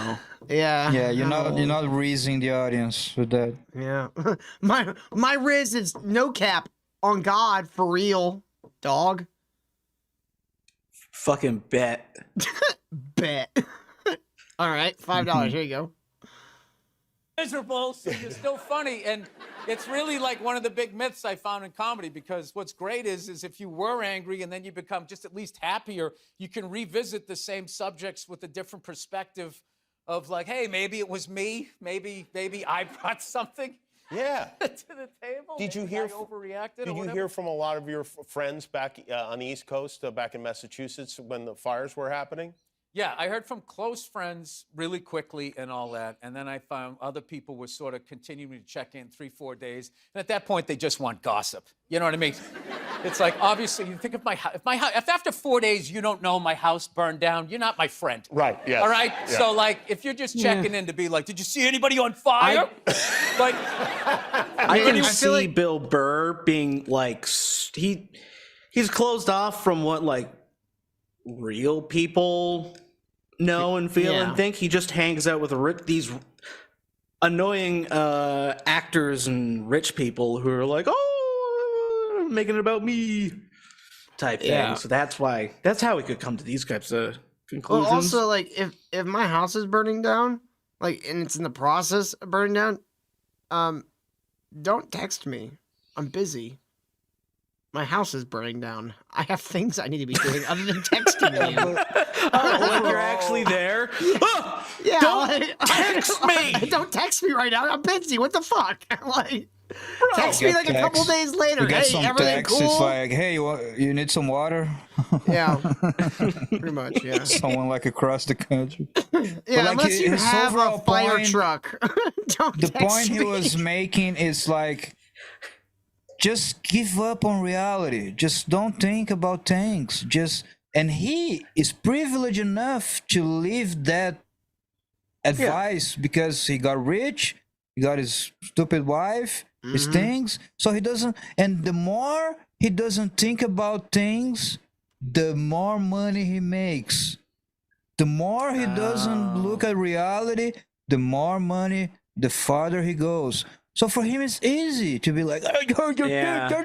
yeah. Yeah, you're not raising the audience with that. Yeah. my Riz is no cap on God for real, dog. Fucking bet. Bet. All right, $5. Here you go. Miserable, so you're still funny. And it's really like one of the big myths I found in comedy, because what's great is if you were angry and then you become just at least happier, you can revisit the same subjects with a different perspective of like, hey, maybe it was me. Maybe I brought something Yeah. to the table. Did you Maybe hear? I overreacted? Did or you whatever. hear from a lot of your friends back on the East Coast, back in Massachusetts, when the fires were happening? Yeah, I heard from close friends really quickly and all that. And then I found other people were sort of continuing to check in 3-4 days. And at that point, they just want gossip. You know what I mean? It's like, obviously, you think of if after 4 days you don't know my house burned down, you're not my friend. Right, yes. All right? Yeah. So, like, if you're just checking in to be like, did you see anybody on fire? Like, I can see Bill Burr being like, he's closed off from what, like, real people know and feel and think. He just hangs out with these annoying actors and rich people who are like, oh, making it about me type thing. So that's how we could come to these types of conclusions. Well, also, like, if my house is burning down, like, and it's in the process of burning down, don't text me. I'm busy. My house is burning down. I have things I need to be doing other than texting you. Like you're actually there? Yeah. Don't text me! Don't text me right now. I'm busy. What the fuck? Like, text me like a couple days later. You get Hey, some everything text. cool? It's like, hey, you need some water? Yeah. Pretty much, yeah. Someone like across the country. Yeah, like, unless you his have a overall fire point- truck. Don't The text point he me. was making is like, just give up on reality. Just don't think about things. And he is privileged enough to live that advice because he got rich, he got his stupid wife, his things. So he doesn't, and the more he doesn't think about things, the more money he makes. The more he doesn't look at reality, the more money, the farther he goes. So for him, it's easy to be like, Yeah.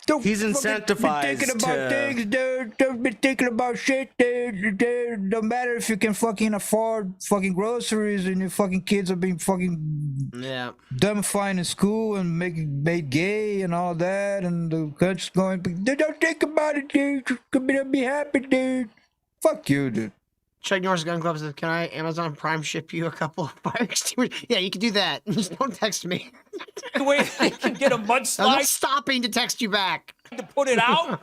don't He's fucking incentivized be thinking about to- things, dude. Don't be thinking about shit, dude. No matter if you can fucking afford fucking groceries and your fucking kids are being fucking dumb fine in school and made gay and all that, and the country's going, don't think about it, dude. You're be happy, dude. Fuck you, dude. Chuck Norris Gun Club says, "Can I Amazon Prime ship you a couple of fire extinguishers?" Yeah, you can do that. Just don't text me. Wait, I can get a I'm mudslide not stopping to text you back. to put it out.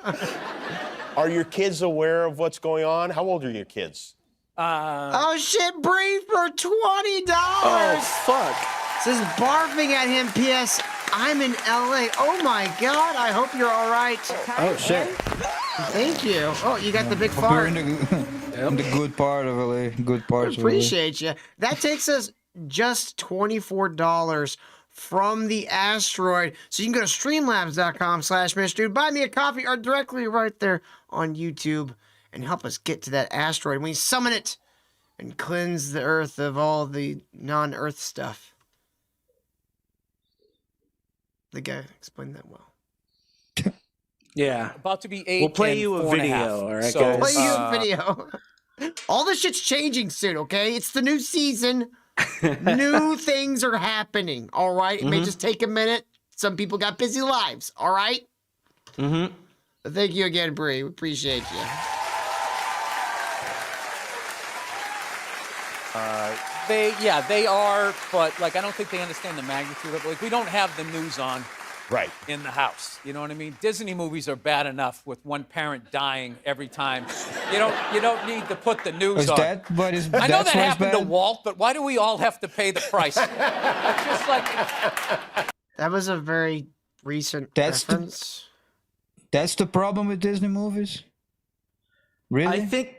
Are your kids aware of what's going on? How old are your kids? Oh shit, Bree for $20. Oh, fuck. Says barfing at him. P.S. I'm in LA. Oh my god, I hope you're all right. Oh, shit. Thank you. Oh, you got the big Hope you're fart. in the good part of LA. Good parts of LA. Appreciate you. That takes us just $24 from the asteroid. So you can go to streamlabs.com/MrDude, buy me a coffee, or directly right there on YouTube and help us get to that asteroid. We summon it and cleanse the Earth of all the non-Earth stuff. The guy explained that well. Yeah. About to be 8. We'll play and you a 4.5. video, all right, So, guys? Play you a video. All this shit's changing soon, okay? It's the new season. New things are happening, all right? It may just take a minute. Some people got busy lives, all right? Mm-hmm. But thank you again, Bree. We appreciate you. They are, but like I don't think they understand the magnitude of it. Like we don't have the news on in the house. You know what I mean? Disney movies are bad enough with one parent dying every time. You don't need to put the news on. I know that happened to Walt, but why do we all have to pay the price? It's just like That was a very recent reference. That's the problem with Disney movies? Really? I think...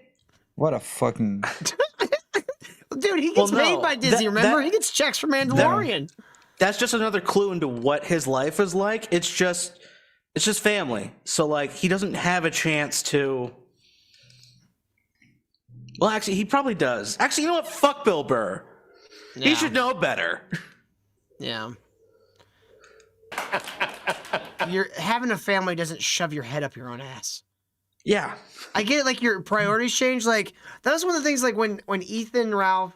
What a fucking... Dude, he gets paid by Disney, remember? He gets checks from Mandalorian. That's just another clue into what his life is like. It's just family. So like he doesn't have a chance to. Well, actually, he probably does. Actually, you know what? Fuck Bill Burr. Yeah. He should know better. Yeah. Having a family doesn't shove your head up your own ass. Yeah. I get it, like your priorities change. Like that was one of the things like when Ethan Ralph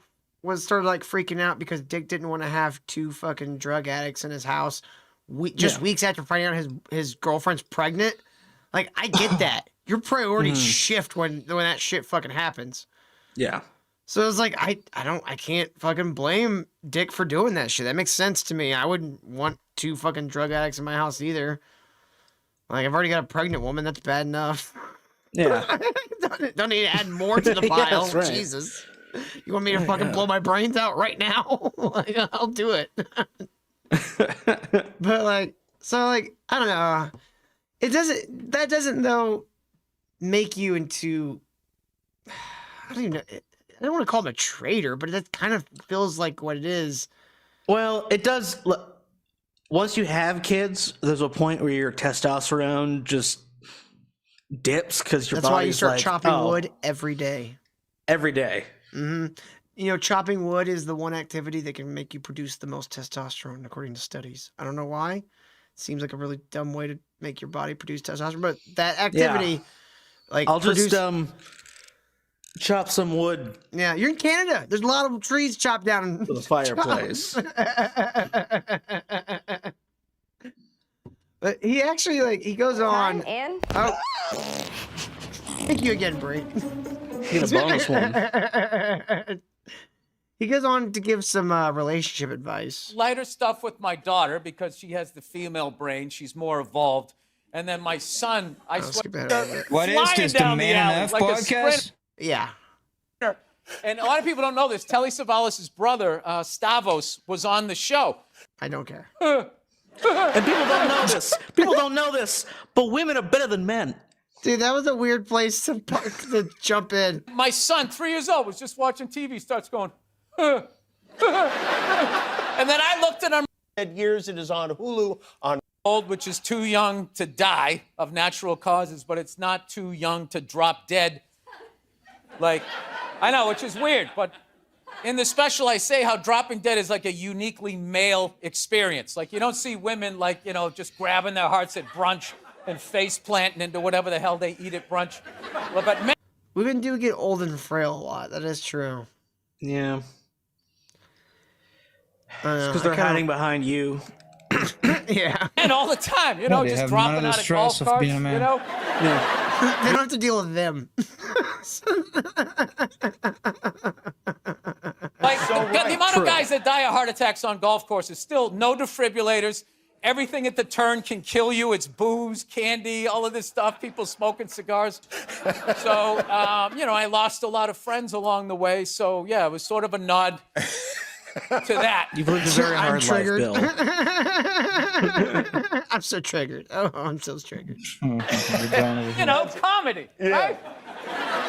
started like freaking out because Dick didn't want to have 2 fucking drug addicts in his house weeks after finding out his girlfriend's pregnant. Like I get that. Your priorities shift when that shit fucking happens. Yeah. So it's like I can't fucking blame Dick for doing that shit. That makes sense to me. I wouldn't want 2 fucking drug addicts in my house either. Like I've already got a pregnant woman. That's bad enough. Yeah. don't need to add more to the pile. Yeah, that's right. Jesus. You want me to fucking blow my brains out right now? Like, I'll do it. But like, so like, I don't know. That doesn't though make you into, I don't even know. I don't want to call him a traitor, but that kind of feels like what it is. Well, it does. Once you have kids, there's a point where your testosterone just dips because your That's why you body's start like, chopping wood every day. Every day. Mm-hmm. You know, chopping wood is the one activity that can make you produce the most testosterone, according to studies. I don't know why. It seems like a really dumb way to make your body produce testosterone, but that activity, like, I'll just chop some wood. Yeah, you're in Canada. There's a lot of trees chopped down for the fireplace. But he actually he goes on. Oh, thank you again, Bree. Get a bonus one. He goes on to give some relationship advice. lighter stuff with my daughter because she has the female brain. She's more evolved. And then my son, I swear, What is this, the down Man alley F like a podcast? sprinter. Yeah. And a lot of people don't know this. Telly Savalas' brother, Stavros, was on the show. I don't care. And people don't know this. People don't know this, but women are better than men. Dude, that was a weird place to jump in. My son, 3 years old, was just watching TV, starts going, and then I looked at him. Years it is on Hulu on old, which is too young to die of natural causes, but it's not too young to drop dead. Like, I know, which is weird, but In the special, I say how dropping dead is like a uniquely male experience. Like, you don't see women, like, you know, just grabbing their hearts at brunch and face planting into whatever the hell they eat at brunch. Well, but men... Women do get old and frail a lot. That is true. Yeah. It's because they're hiding behind you. Yeah. And all the time, you know, They just have dropping none of the out of golf stress of carts, being a man. you know? They don't have to deal with them. Like, the amount of guys that die of heart attacks on golf courses, still no defibrillators. Everything at the turn can kill you. It's booze, candy, all of this stuff, people smoking cigars. So, you know, I lost a lot of friends along the way. So, yeah, it was sort of a nod to that. You've lived a very hard life, Bill. I'm so triggered. Oh, I'm so triggered. You know, comedy, right?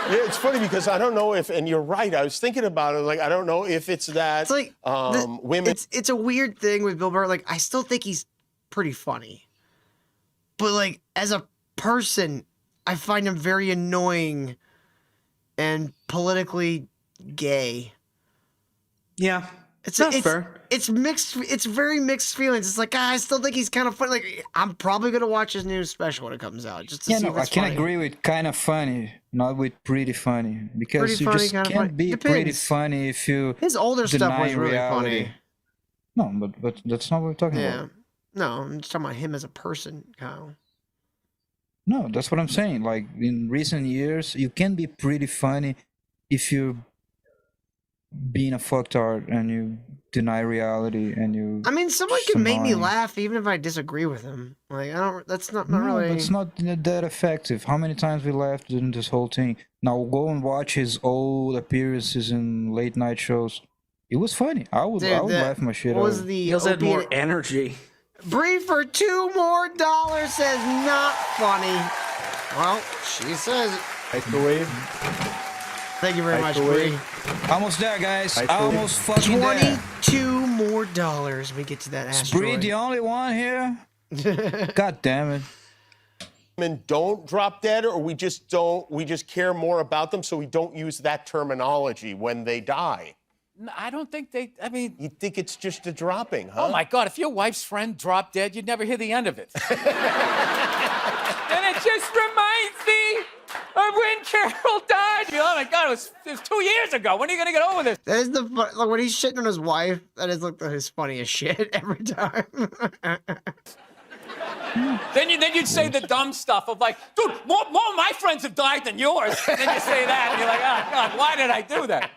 Yeah, it's funny because I don't know if, and you're right, I was thinking about it, like, I don't know if it's that It's like women... It's a weird thing with Bill Burr. Like, I still think he's pretty funny. But, like, as a person, I find him very annoying and politically gay. Yeah. It's fair. It's mixed. It's very mixed feelings. It's like, I still think he's kind of funny. Like, I'm probably gonna watch his new special when it comes out, just to see if I it's can funny. agree with kind of funny, not with pretty funny, because Pretty you funny, just kinda can't funny. be Depends. pretty funny if you His older stuff deny was really reality. funny. No, but that's not what we're talking Yeah. about. No, I'm just talking about him as a person, Kyle. No, that's what I'm saying. Like in recent years, you can be pretty funny if you're being a fucktard and you deny reality and you. I mean, someone just can make me annoying. laugh even if I disagree with him. Like, I don't. That's not No, really. that's not that effective. How many times we laughed in this whole thing? Now go and watch his old appearances in late night shows. It was funny. I would laugh my shit What was out. the? He also had more opiate- energy. Bree for $2 more says not funny. Well, she says it. Microwave. Thank you very much, Microwave. Bree. Almost there, guys. Microwave. Almost fucking there. $22 more. We get to that Is asteroid. Bree the only one here? God damn it. Women don't drop dead, or we just care more about them, so we don't use that terminology when they die. No, I don't think they, I mean... You think it's just a dropping, huh? Oh, my God, if your wife's friend dropped dead, you'd never hear the end of it. And it just reminds me of when Carol died. Oh, my God, it was 2 years ago. When are you going to get over this? That is the fun, like when he's shitting on his wife. That is like his funniest shit every time. Then you'd say the dumb stuff of like, dude, more of my friends have died than yours. And then you say that, and you're like, oh, God, why did I do that?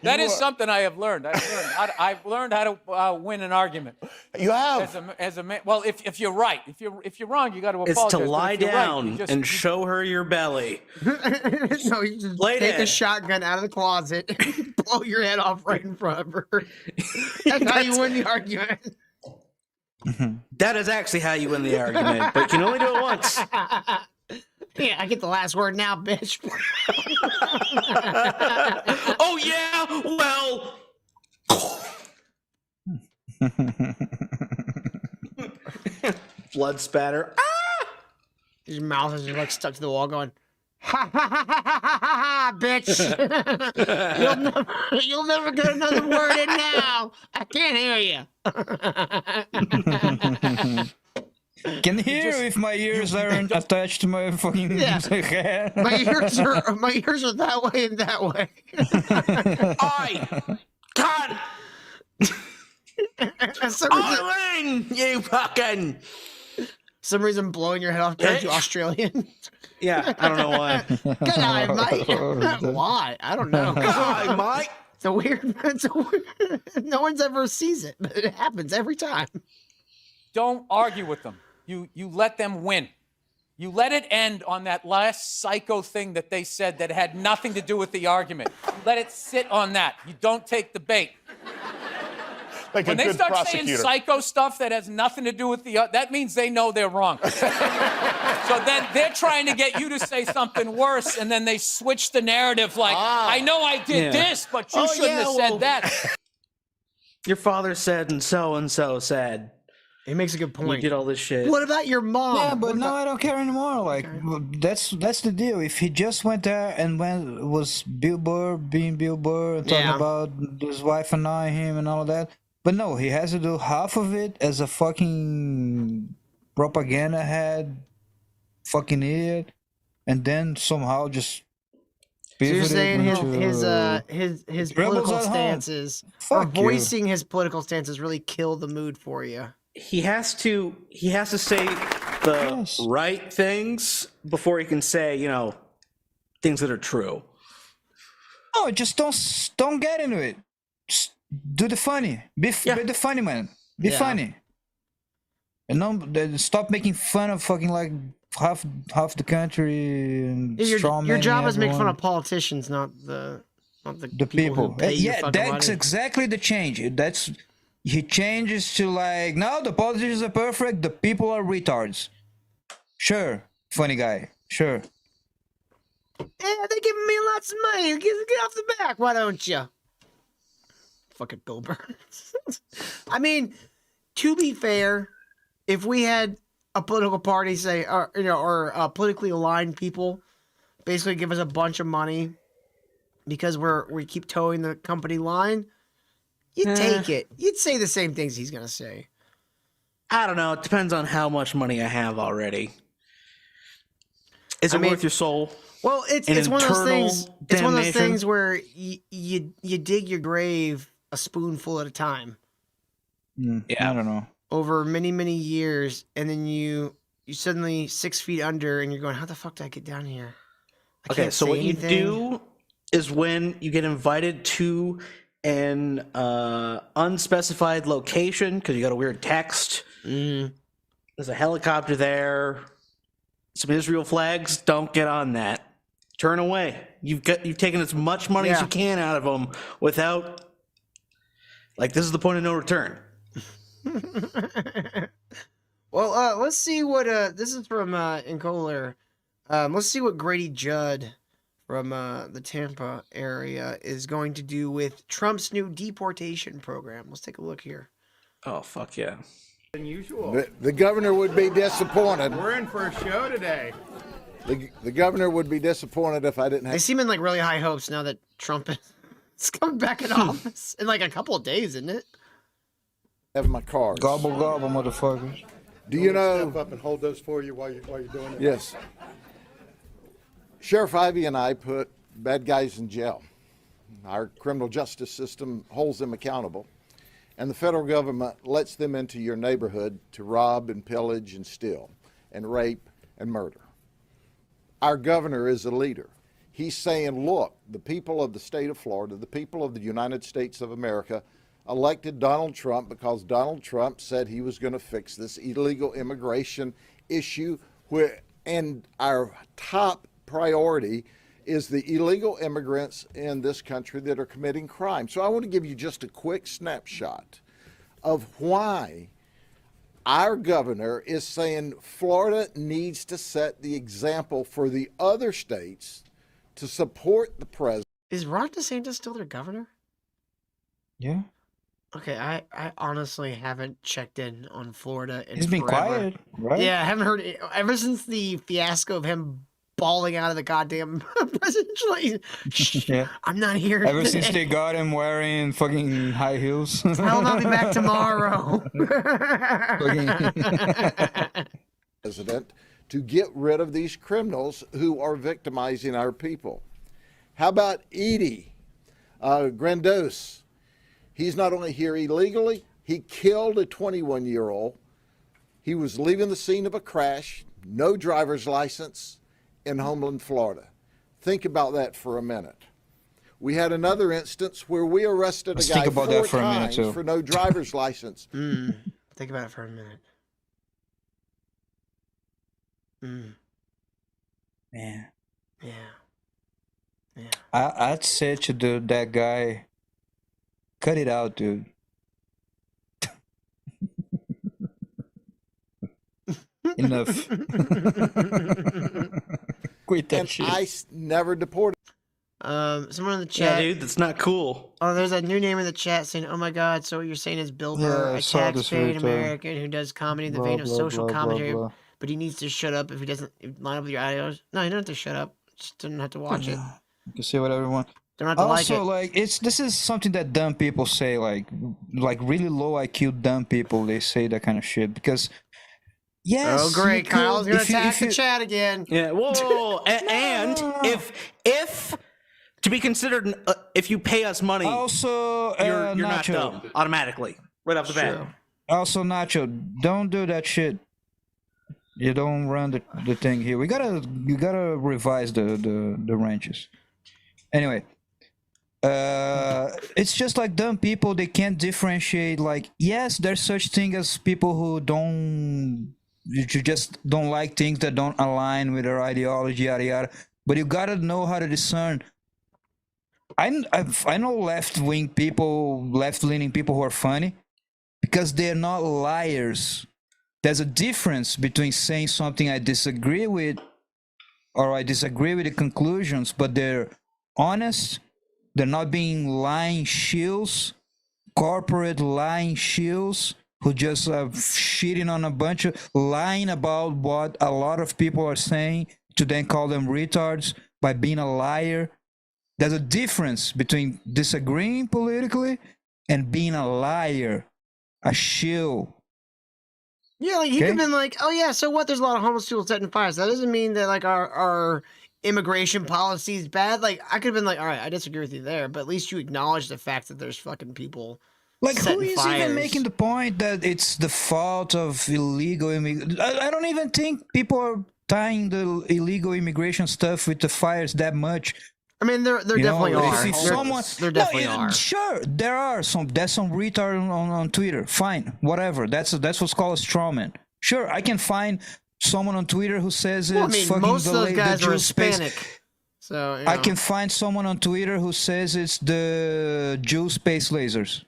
That is something I have learned. I've learned how to win an argument. You have. As a man. Well, if you're right, if you're wrong, you got to apologize. It's to But lie if you're down right, and show her your belly. No, you just Lay take dead. a shotgun out of the closet and blow your head off right in front of her. That's how you win the argument. That is actually how you win the argument, but you can only do it once. Yeah, I get the last word now, bitch. Oh, yeah? Well. Blood spatter. Ah! His mouth is like stuck to the wall going, ha ha ha ha ha ha, bitch. You'll never get another word in now. I can't hear you. Can hear if my ears aren't attached to my fucking hair. My ears are that way and that way. I can't. Ring, you fucking. Some reason blowing your head off turns you Australian. Yeah, I don't know why. Good eye, mate. Why? I don't know. Good eye, mate. It's a weird. No one's ever sees it, but it happens every time. Don't argue with them. You let them win. You let it end on that last psycho thing that they said that had nothing to do with the argument. You let it sit on that. You don't take the bait. Like when a they good start prosecutor. saying psycho stuff that has nothing to do with the that means they know they're wrong. So then they're trying to get you to say something worse, and then they switch the narrative like, I know I did this, but you shouldn't have said that. Your father said and so said. He makes a good You point. did all this shit. What about your mom? Yeah, but What now about- I don't care anymore. Like that's the deal. If he just went there and was Bill Burr being Bill Burr and talking Yeah. about his wife annoying him and all that, but no, he has to do half of it as a fucking propaganda head, fucking idiot, and then somehow just. So you're pivot it saying his into Rebels political at home. stances Fuck or you. voicing his political stances really kill the mood for you. He has to say the right things before he can say, things that are true. No, just don't get into it. Just do the funny. Be the funny man. Be Yeah. funny. And stop making fun of fucking like half the country and Your strawmanning job is make fun everyone. of politicians, not the the people. Who pay you Yeah, fucking that's money. exactly the change. He changes to like, no, the politicians are perfect, the people are retards. Sure, funny guy. Sure. Yeah, they're giving me lots of money. Get off the back, why don't you? Fucking Goldberg. I mean, to be fair, if we had a political party say, or politically aligned people, basically give us a bunch of money because we keep towing the company line, you'd take it. You'd say the same things he's gonna say. I don't know. It depends on how much money I have already. Is it worth your soul? Well, it's An one of those eternal things. It's one of those damnation? things where you dig your grave a spoonful at a time I don't know. over many years, and then you suddenly 6 feet under, and you're going, "How the fuck did I get down here?" I Okay, can't so say what anything. you do is when you get invited to an unspecified location because you got a weird text. There's a helicopter there. Some Israel flags. Don't get on that. Turn away. You've taken as much money as Yeah. you can out of them without. Like, this is the point of no return. Well, let's see what this is from Incoler. Let's see what Grady Judd from the Tampa area is going to do with Trump's new deportation program. Let's take a look here. Oh, fuck yeah. Unusual. The governor would be disappointed. We're in for a show today. The governor would be disappointed if I didn't They have. seem in like really high hopes now that Trump is coming back in office in like a couple of days, isn't it? Have my cards. Gobble gobble, motherfuckers. Do you know? Step up and hold those for you while you're doing it. Yes. Sheriff Ivey and I put bad guys in jail. Our criminal justice system holds them accountable, and the federal government lets them into your neighborhood to rob and pillage and steal and rape and murder. Our governor is a leader. He's saying, look, the people of the state of Florida, the people of the United States of America elected Donald Trump because Donald Trump said he was going to fix this illegal immigration issue, and our top priority is the illegal immigrants in this country that are committing crime. So I want to give you just a quick snapshot of why our governor is saying Florida needs to set the example for the other states to support the president. Is Ron DeSantis still their governor? Yeah. Okay, I honestly haven't checked in on Florida in He's been forever. quiet, right? Yeah, I haven't heard it ever since the fiasco of him bawling out of the goddamn presidential. Yeah. I'm not here. Ever since today. they got him wearing fucking high heels. I'll not be back tomorrow. President to get rid of these criminals who are victimizing our people. How about Edie Grandos? He's not only here illegally, he killed a 21-year-old. He was leaving the scene of a crash, no driver's license, in Homeland, Florida. Think about that for a minute. We had another instance where we arrested Let's a guy think about 4 that for a minute, times too. for no driver's license. Think about it for a minute. Man. Yeah. I'd say to that guy, cut it out, dude. Enough. Quit that And shit. ICE never deported. Someone in the chat. Yeah, dude, that's not cool. Oh, there's a new name in the chat saying, "Oh my God!" So what you're saying is Bill Burr, a tax-paying American who does comedy in the vein of social commentary, but he needs to shut up if he doesn't line up with your ideas. No, you don't have to shut up. Just don't have to watch it. You can say whatever you want. Don't have to Also, like it. this is something that dumb people say, like really low IQ dumb people. They say that kind of shit because. Yes. Oh, great! Kyle's gonna attack the chat again. Yeah. Whoa. And if to be considered, if you pay us money, also you're not Nacho. dumb automatically right off the bat. Also, Nacho, don't do that shit. You don't run the thing here. You gotta revise the ranches. Anyway, it's just like dumb people. They can't differentiate. Like, yes, there's such thing as people who you just don't like things that don't align with their ideology, yada yada. But you gotta know how to discern. I know left-leaning people who are funny because they're not liars. There's a difference between saying something I disagree with or I disagree with the conclusions, but they're honest. They're not being lying shills, corporate lying shills who just are shitting on a bunch of lying about what a lot of people are saying to then call them retards by being a liar. There's a difference between disagreeing politically and being a liar, a shill. Yeah, like you could have been like, oh yeah, so what? There's a lot of homeless people setting fires. That doesn't mean that like our immigration policy is bad. Like I could have been like, all right, I disagree with you there, but at least you acknowledge the fact that there's fucking people. Like who setting is fires. even making the point that it's the fault of illegal immigration? I don't even think people are tying the illegal immigration stuff with the fires that much. I mean, there definitely are. If someone, there definitely are. Sure, there are some. There's some retard on Twitter. Fine, whatever. That's what's called a straw man. Sure, I can find someone on Twitter who says it's fucking most of those guys are Hispanic. Hispanic. So I can find someone on Twitter who says it's the Jew space lasers.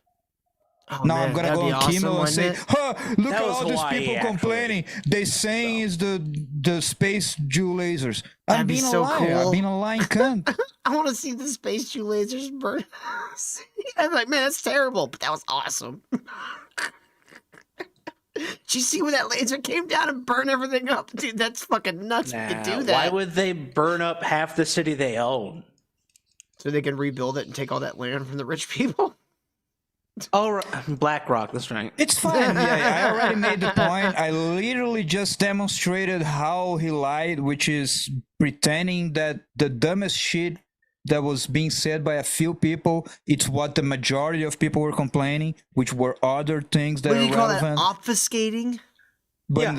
Oh, now man, I'm gonna that'd go be on awesome, Kimmel and say, wouldn't it? "Huh, look That at was all these Hawaii, people actually. complaining. They saying it's the space Jew lasers." I'm That'd be being a so liar. cool. I'm being a lying cunt. I want to see the space Jew lasers burn. I'm like, man, that's terrible, but that was awesome. Did you see when that laser came down and burned everything up? Dude, that's fucking nuts to do that. Why would they burn up half the city they own? So they can rebuild it and take all that land from the rich people? Oh, right. BlackRock, that's right. It's fine. Yeah, I already made the point. I literally just demonstrated how he lied, which is pretending that the dumbest shit that was being said by a few people, it's what the majority of people were complaining, which were other things that What do are you call that? relevant. Obfuscating? But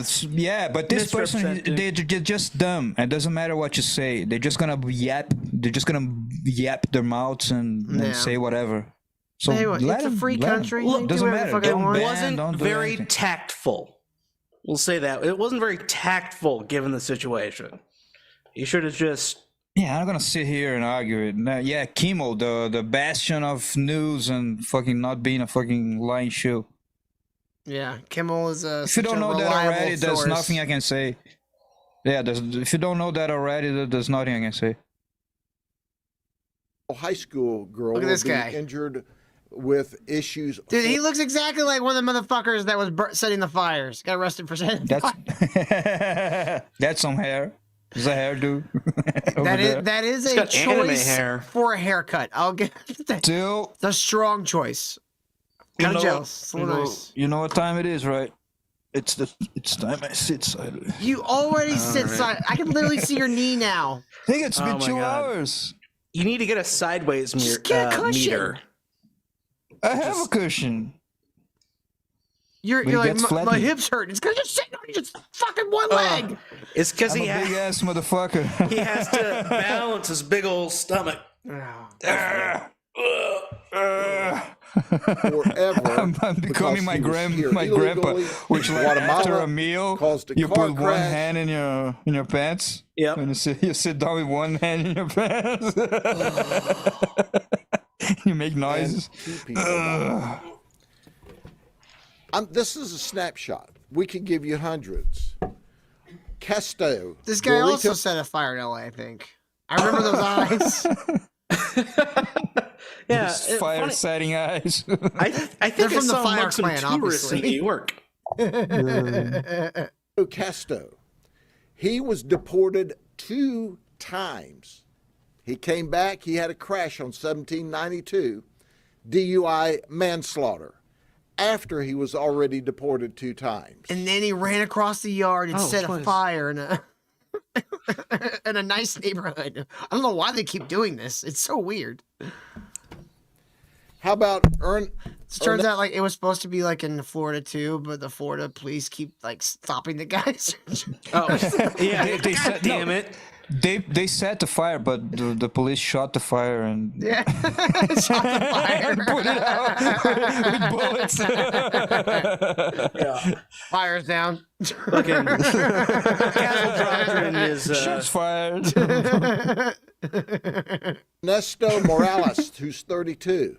but this person, they're just dumb. It doesn't matter what you say. They're just gonna yap. They're just gonna yap their mouths and say whatever. So Hey, what, let it's a them- free let them. country. Look, They doesn't do whatever the matter. fuck they Don't want. ban, Wasn't don't do very anything. tactful. We'll say that. It wasn't very tactful given the situation. You should have just... Yeah, I'm not gonna sit here and argue it. No, yeah, Kimmel, the bastion of news and fucking not being a fucking lying show. Yeah, Kimmel is a. If you don't know that already, there's nothing I can say. Yeah, if you don't know that already, there's nothing I can say. A high school girl Look at will this be guy. injured with issues. Dude, he looks exactly like one of the motherfuckers that was setting the fires. Got arrested for setting the fires. That's some hair. There's a hairdo. That is a choice for a haircut. I'll get that. Still, it's a strong choice. Kind of jealous. It's a little nice. You know what time it is, right? It's time I sit sideways. You already sit side. I can literally see your knee now. I think it's been Oh my 2 God. hours. You need to get a sideways get a cushion. meter. I have a cushion. You're But he like, gets my flattened. hips hurt. It's because you're sitting on just fucking one leg. It's because I'm he a big has, ass motherfucker. he has to balance his big old stomach. Forever. I'm becoming my because he was here my grandpa, illegally which in like Guatemala, after a meal, caused a you car put one crash. hand in your pants. Yep. And you sit down with one hand in your pants. You make noises. This is a snapshot. We could give you hundreds. Casto. This guy also set a fire in LA, I think. I remember those eyes. Yeah, Those fire-setting eyes. I think They're I from the saw Fire amongst some Clan, tourists in obviously. New York. Casto. He was deported 2 times. He came back, he had a crash on 1792, DUI manslaughter, after he was already deported 2 times. And then he ran across the yard and set a fire in a in a nice neighborhood. I don't know why they keep doing this. It's so weird. How about It turns out like it was supposed to be like in Florida too, but the Florida police keep like stopping the guys. Yeah, They God damn it. They set the fire, but the police shot the fire and Yeah, shot the fire. put it out with bullets. Yeah. Fire's down. Fucking Castle Doctrine is Shots fired. Ernesto Morales, who's 32.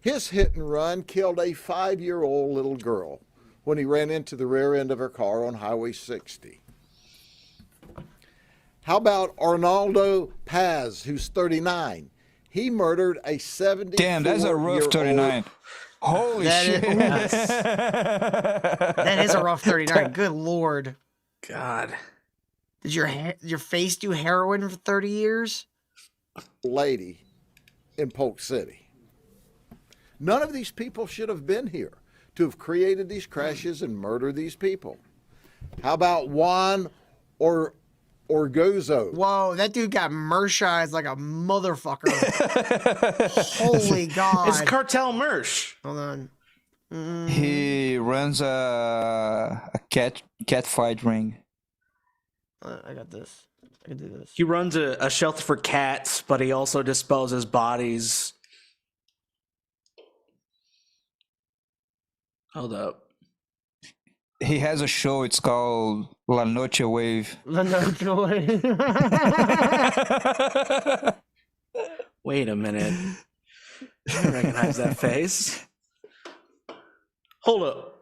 His hit and run killed a 5-year-old little girl when he ran into the rear end of her car on Highway 60. How about Arnaldo Paz, who's 39? He murdered a 74-year-old. Damn, that's a rough 39. Holy shit. That is a rough 39. Good lord. God. Did your face do heroin for 30 years? Lady in Polk City. None of these people should have been here to have created these crashes and murdered these people. How about Juan Orgozo? Whoa, that dude got mershized like a motherfucker. Holy God. It's Cartel Mersh. Hold on. He runs a cat fight ring. I got this. I can do this. He runs a shelter for cats, but he also disposes bodies. Hold up. He has a show. It's called La Noche Wave. La Noche Wave. Wait a minute. I don't recognize that face. Hold up.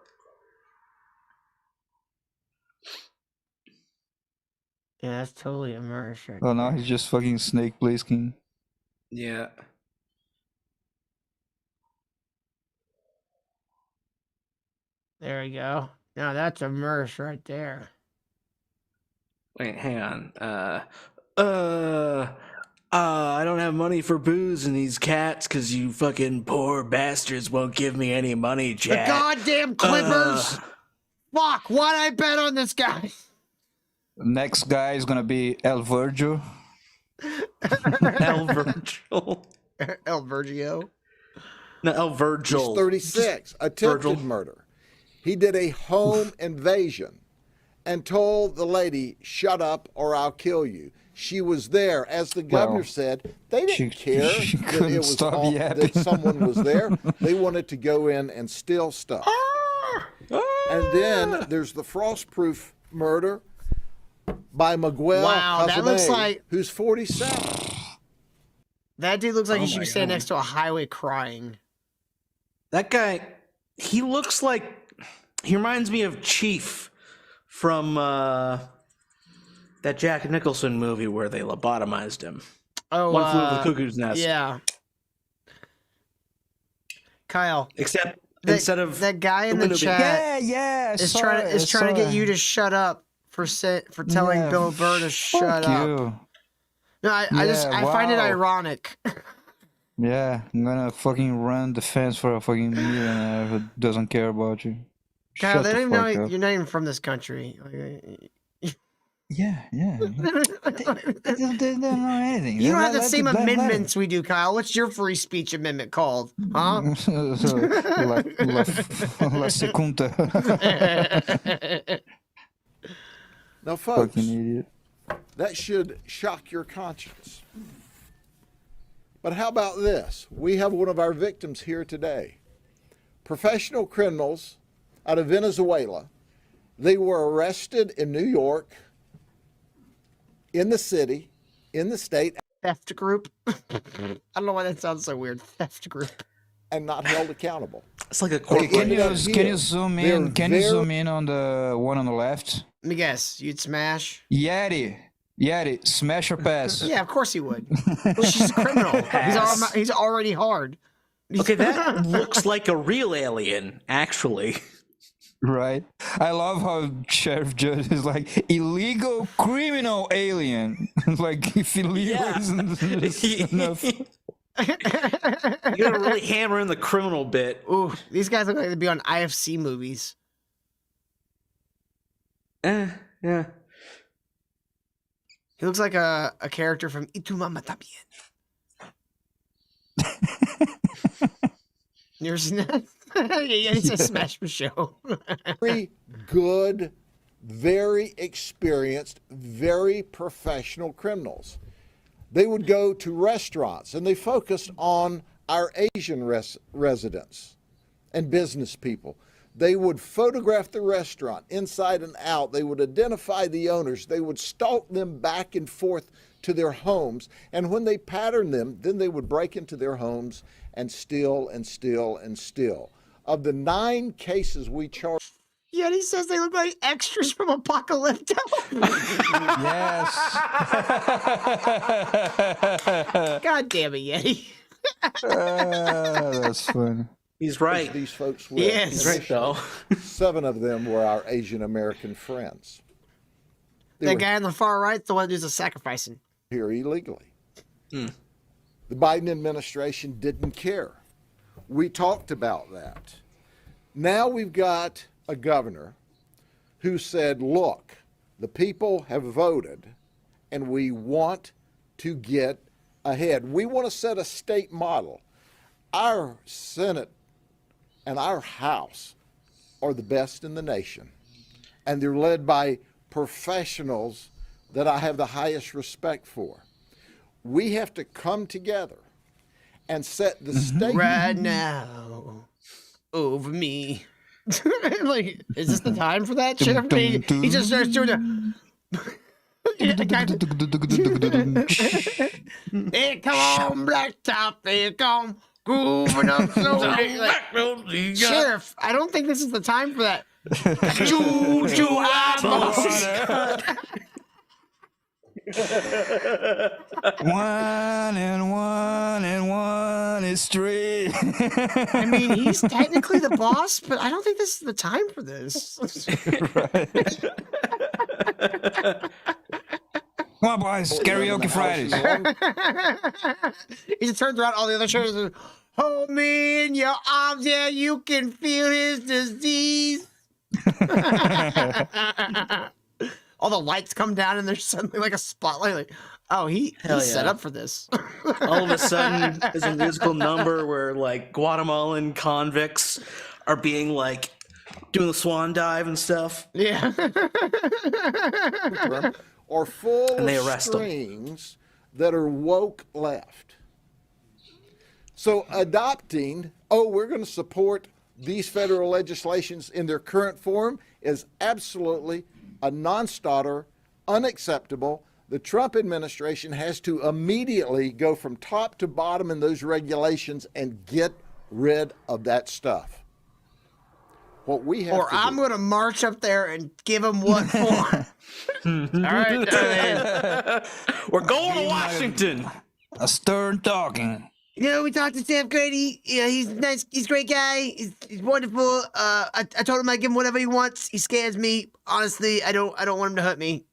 Yeah, that's totally a merch right Oh no, he's just fucking Snake Plissken. Yeah. There we go. Now that's a merch right there. Wait, hang on. I don't have money for booze and these cats because you fucking poor bastards won't give me any money, The Jack. goddamn Clippers! Fuck, why'd I bet on this guy? Next guy is gonna be El Virgil. El Virgil. El Virgio. No, El Virgil. He's 36. Attempted murder. He did a home invasion and told the lady, "Shut up or I'll kill you." She was there. As the governor said, they didn't care that it was that someone was there. They wanted to go in and steal stuff. And then there's the Frostproof murder by Miguel Wow, that looks Hazamay, like- who's 47. That dude looks like Oh he should my be standing God. next to a highway crying. That guy, he looks like, he reminds me of Chief from that Jack Nicholson movie where they lobotomized him. Oh, One Flew Over the Cuckoo's Nest. Yeah. Kyle. Except that, instead of that guy in the window being- chat, yeah, is trying to get you to shut up for telling Yeah, Bill Burr to shut up. you. No, I find it ironic. Yeah, I'm gonna fucking run the fence for a fucking millionaire who doesn't care about you. Kyle, Shut they the don't even know fuck up. you're not even from this country. Yeah. They don't know anything. You don't have the same amendments we do, Kyle. What's your free speech amendment called? Huh? La Secunda. Now, folks, Fucking idiot. that should shock your conscience. But how about this? We have one of our victims here today. Professional criminals out of Venezuela. They were arrested in New York, in the city, in the state. Theft group? I don't know why that sounds so weird. Theft group. And not held accountable. It's like a Can you zoom in? Can you zoom in on the one on the left? Let me guess. You'd smash? Yeti. Yeti, smash or pass? Yeah, of course he would. She's a criminal. He's already hard. Okay, that looks like a real alien, actually. Right. I love how Sheriff Judge is like illegal criminal alien. Like if illegal isn't enough. You gotta really hammer in the criminal bit. Ooh, these guys look like they'd be on IFC movies. Yeah. He looks like a character from Y tu mamá también. You ever seen that? Yeah, it's a smash for show. Very good, very experienced, very professional criminals. They would go to restaurants and they focused on our Asian residents and business people. They would photograph the restaurant inside and out. They would identify the owners. They would stalk them back and forth to their homes. And when they patterned them, then they would break into their homes and steal and steal and steal. Of the 9 cases we charged. Yet he says they look like extras from Apocalypto. Yes. God damn it, Yeti. That's funny. He's right. These folks were. Yes. He's right, though. 7 of them were our Asian American friends. That guy on the far right, the one who's a sacrificing. Here illegally. The Biden administration didn't care. We talked about that. Now we've got a governor who said, look, the people have voted and we want to get ahead. We want to set a state model. Our Senate and our House are the best in the nation, and they're led by professionals that I have the highest respect for. We have to come together and set the state right now over me. Like, is this the time for that shit? He just starts doing the. Here come on, blacktop. Here come grooving up slowly. Sheriff, I don't think this is the time for that. One and one is 3. I mean, he's technically the boss, but I don't think this is the time for this. Come on, boys, karaoke Fridays. He just turns around all the other sheriffs and hold me in your arms, yeah, you can feel his disease. All the lights come down and there's suddenly like a spotlight. Like, oh, he's set up for this. All of a sudden, there's a musical number where like Guatemalan convicts are being like doing the swan dive and stuff. Yeah. Or full and they of arrest them. strings that are woke left. So adopting, we're going to support these federal legislations in their current form is absolutely a non-starter, unacceptable. The Trump administration has to immediately go from top to bottom in those regulations and get rid of that stuff. What we have or I'm going to march up there and give them what for. All right. We're going to Washington. A stern talking. You know, we talked to Sam Grady. Yeah, he's nice. He's a great guy. He's wonderful. I told him I'd give him whatever he wants. He scares me. Honestly, I don't want him to hurt me.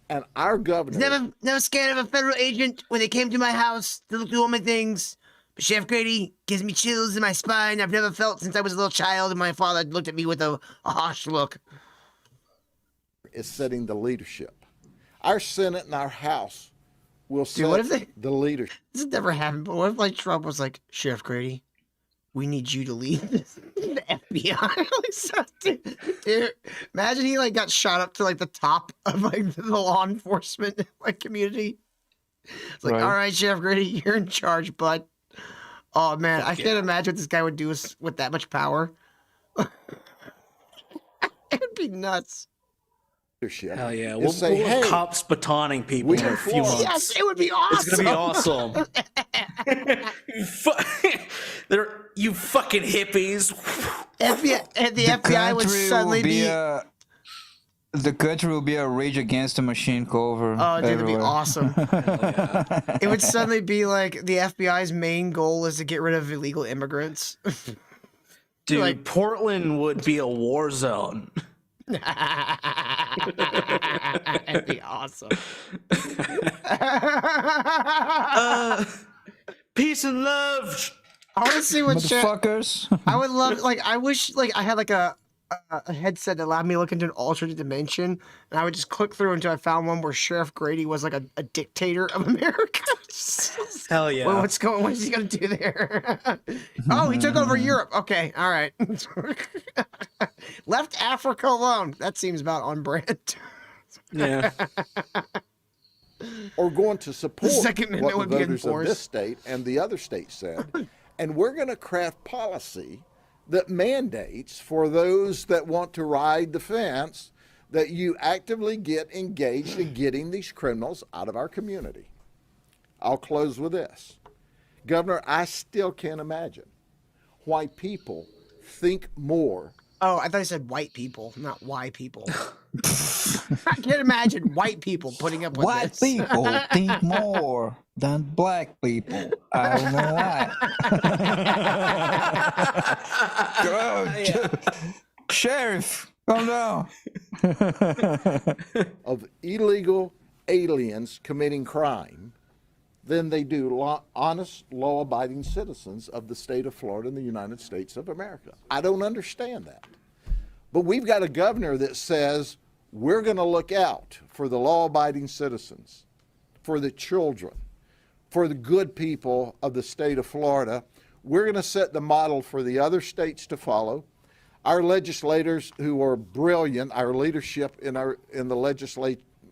And our governor never scared of a federal agent when they came to my house to look through all my things. But Chef Grady gives me chills in my spine. I've never felt since I was a little child, and my father looked at me with a harsh look. is setting the leadership. Our Senate and our House will set what if the leadership. This has never happened, but what if like Trump was like, Sheriff Grady, we need you to lead the FBI? Like, so, dude, imagine he like got shot up to like the top of like the law enforcement like community. It's like, all right, Sheriff Grady, you're in charge, bud. Oh man, I can't imagine what this guy would do with that much power. It'd be nuts. Hell yeah. We'll say, hey, cops batoning people in a few months. Yes, it would be awesome. It's going to be awesome. You fucking hippies. the FBI would suddenly be. The country will be a Rage Against the Machine cover. Oh, dude, that'd be everywhere. awesome. It would suddenly be like the FBI's main goal is to get rid of illegal immigrants. Dude, Like- Portland would be a war zone. That'd be awesome. Peace and love. I want to see what shit. Motherfuckers. I would love, like, I wish, like, I had like a headset that allowed me to look into an alternate dimension, and I would just click through until I found one where Sheriff Grady was like a dictator of America. Hell yeah. Well, what is he gonna do there? Oh, he took over Europe. Okay, all right. Left Africa alone. That seems about on brand. Yeah. Or going to support Second Amendment what would the be voters of enforced. this state and the other state said, and we're going to craft policy that mandates for those that want to ride the fence that you actively get engaged in getting these criminals out of our community. I'll close with this. Governor, I still can't imagine why people think more. Oh, I thought you said white people, not why people. I can't imagine white people putting up with White this. people think more than black people. I don't know why. Sheriff, calm down. Of illegal aliens committing crime than they do honest, law-abiding citizens of the state of Florida and the United States of America. I don't understand that. But we've got a governor that says we're going to look out for the law-abiding citizens, for the children, for the good people of the state of Florida. We're going to set the model for the other states to follow. Our legislators who are brilliant, our leadership in the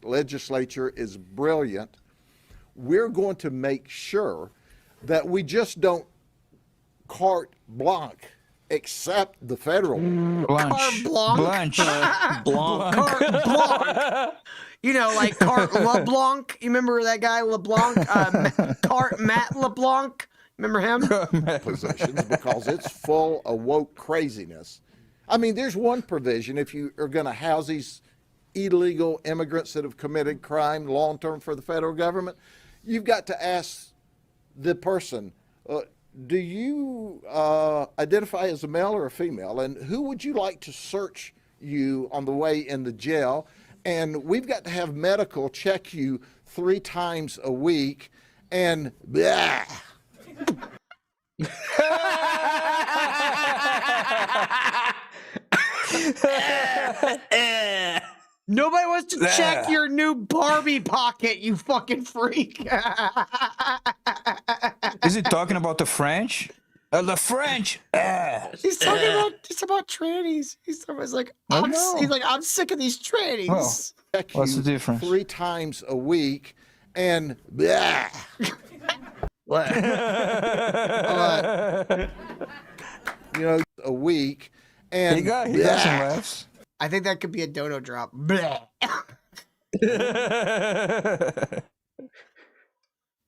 legislature is brilliant. We're going to make sure that we just don't carte blanche accept the federal. Carte blanche. Blanc. Carte blanche. You know, like Carte LeBlanc. You remember that guy LeBlanc? Carte Matt LeBlanc. Remember him? Positions because it's full of woke craziness. I mean, there's one provision if you are going to house these illegal immigrants that have committed crime long-term for the federal government, you've got to ask the person, do you identify as a male or a female? And who would you like to search you on the way in the jail? And we've got to have medical check you 3 times a week. And blah. Nobody wants to check your new Barbie pocket, you fucking freak. Is he talking about the French? The French. He's talking about trannies. He's like, I'm sick of these trannies. Well, Check what's you the difference? 3 times a week. And blah. You know, a week. And he got some laughs. I think that could be a dono drop. Well,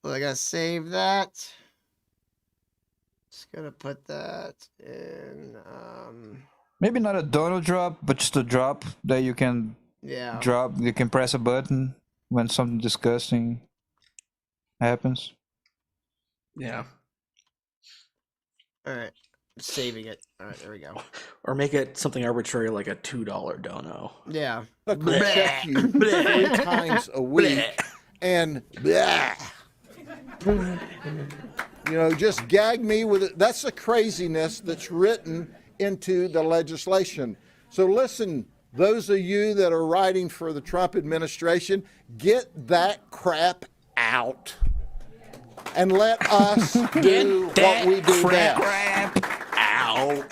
I gotta save that. Just gonna put that in. Maybe not a dono drop, but just a drop that you can drop. You can press a button when something disgusting happens. Yeah. All right. Saving it. All right, there we go. Or make it something arbitrary like a $2 dono. Yeah. Check you 3 times a week. And blah. You know, just gag me with it. That's the craziness that's written into the legislation. So listen, those of you that are writing for the Trump administration, get that crap out. And let us do what we do best.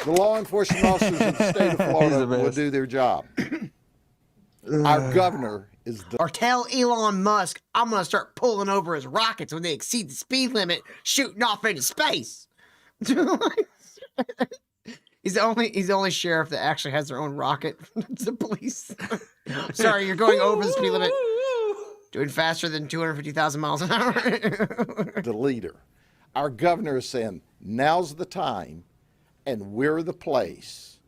The law enforcement officers of the state of Florida will do their job. Our governor is the... Or tell Elon Musk, I'm gonna start pulling over his rockets when they exceed the speed limit, shooting off into space. He's the only sheriff that actually has their own rocket. It's the police. Sorry, you're going over the speed limit. Doing faster than 250,000 miles an hour. The leader. Our governor is saying, now's the time, and we're the place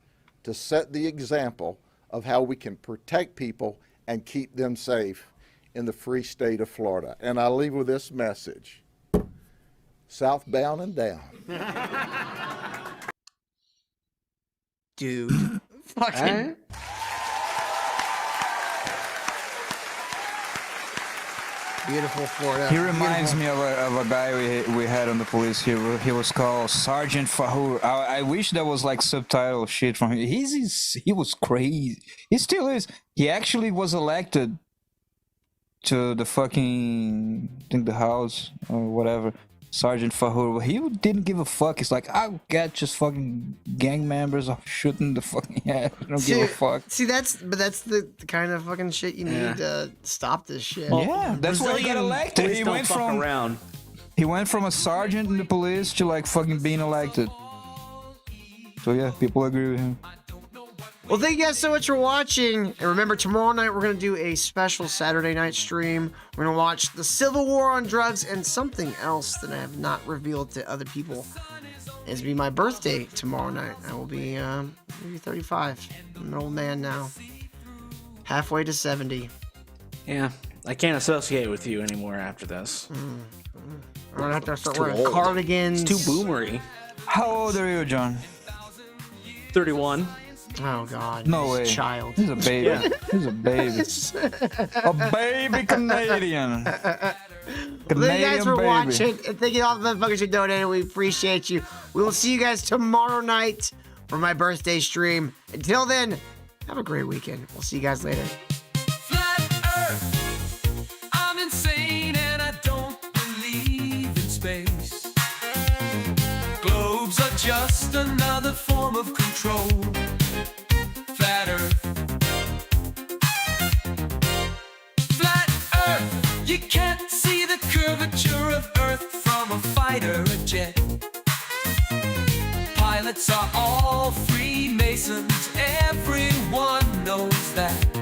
to set the example of how we can protect people and keep them safe in the free state of Florida. And I leave with this message: southbound and down. Dude. Fucking. Beautiful Florida. He reminds me of a guy we had on the police here. He was called Sergeant Fahur. I wish there was like subtitle shit from him. He was crazy. He still is. He actually was elected to the fucking, I think, the House or whatever. Sergeant Fahur. He didn't give a fuck. He's like, I'll get just fucking gang members off shooting the fucking head. I don't give a fuck. See, that's the kind of fucking shit you need to stop this shit. Yeah, that's why he got elected. He went from a sergeant in the police to like fucking being elected. So yeah, people agree with him. Well, thank you guys so much for watching. And remember, tomorrow night we're going to do a special Saturday night stream. We're going to watch the Civil War on Drugs and something else that I have not revealed to other people. It's be my birthday tomorrow night. I will be maybe 35. I'm an old man now. Halfway to 70. Yeah, I can't associate with you anymore after this. I'm going to have to start wearing cardigans. It's too boomery. How old are you, John? 31. Oh God! No way. Child. He's a baby. Yeah. He's a baby. A baby Canadian. Thank you guys for baby. watching, and thank you all the motherfuckers who donated. We appreciate you. We will see you guys tomorrow night for my birthday stream. Until then, have a great weekend. We'll see you guys later. I'm insane and I don't believe in space. Globes are just another form of control. Flat Earth. Flat Earth. You can't see the curvature of Earth from a fighter or jet. Pilots are all Freemasons. Everyone knows that.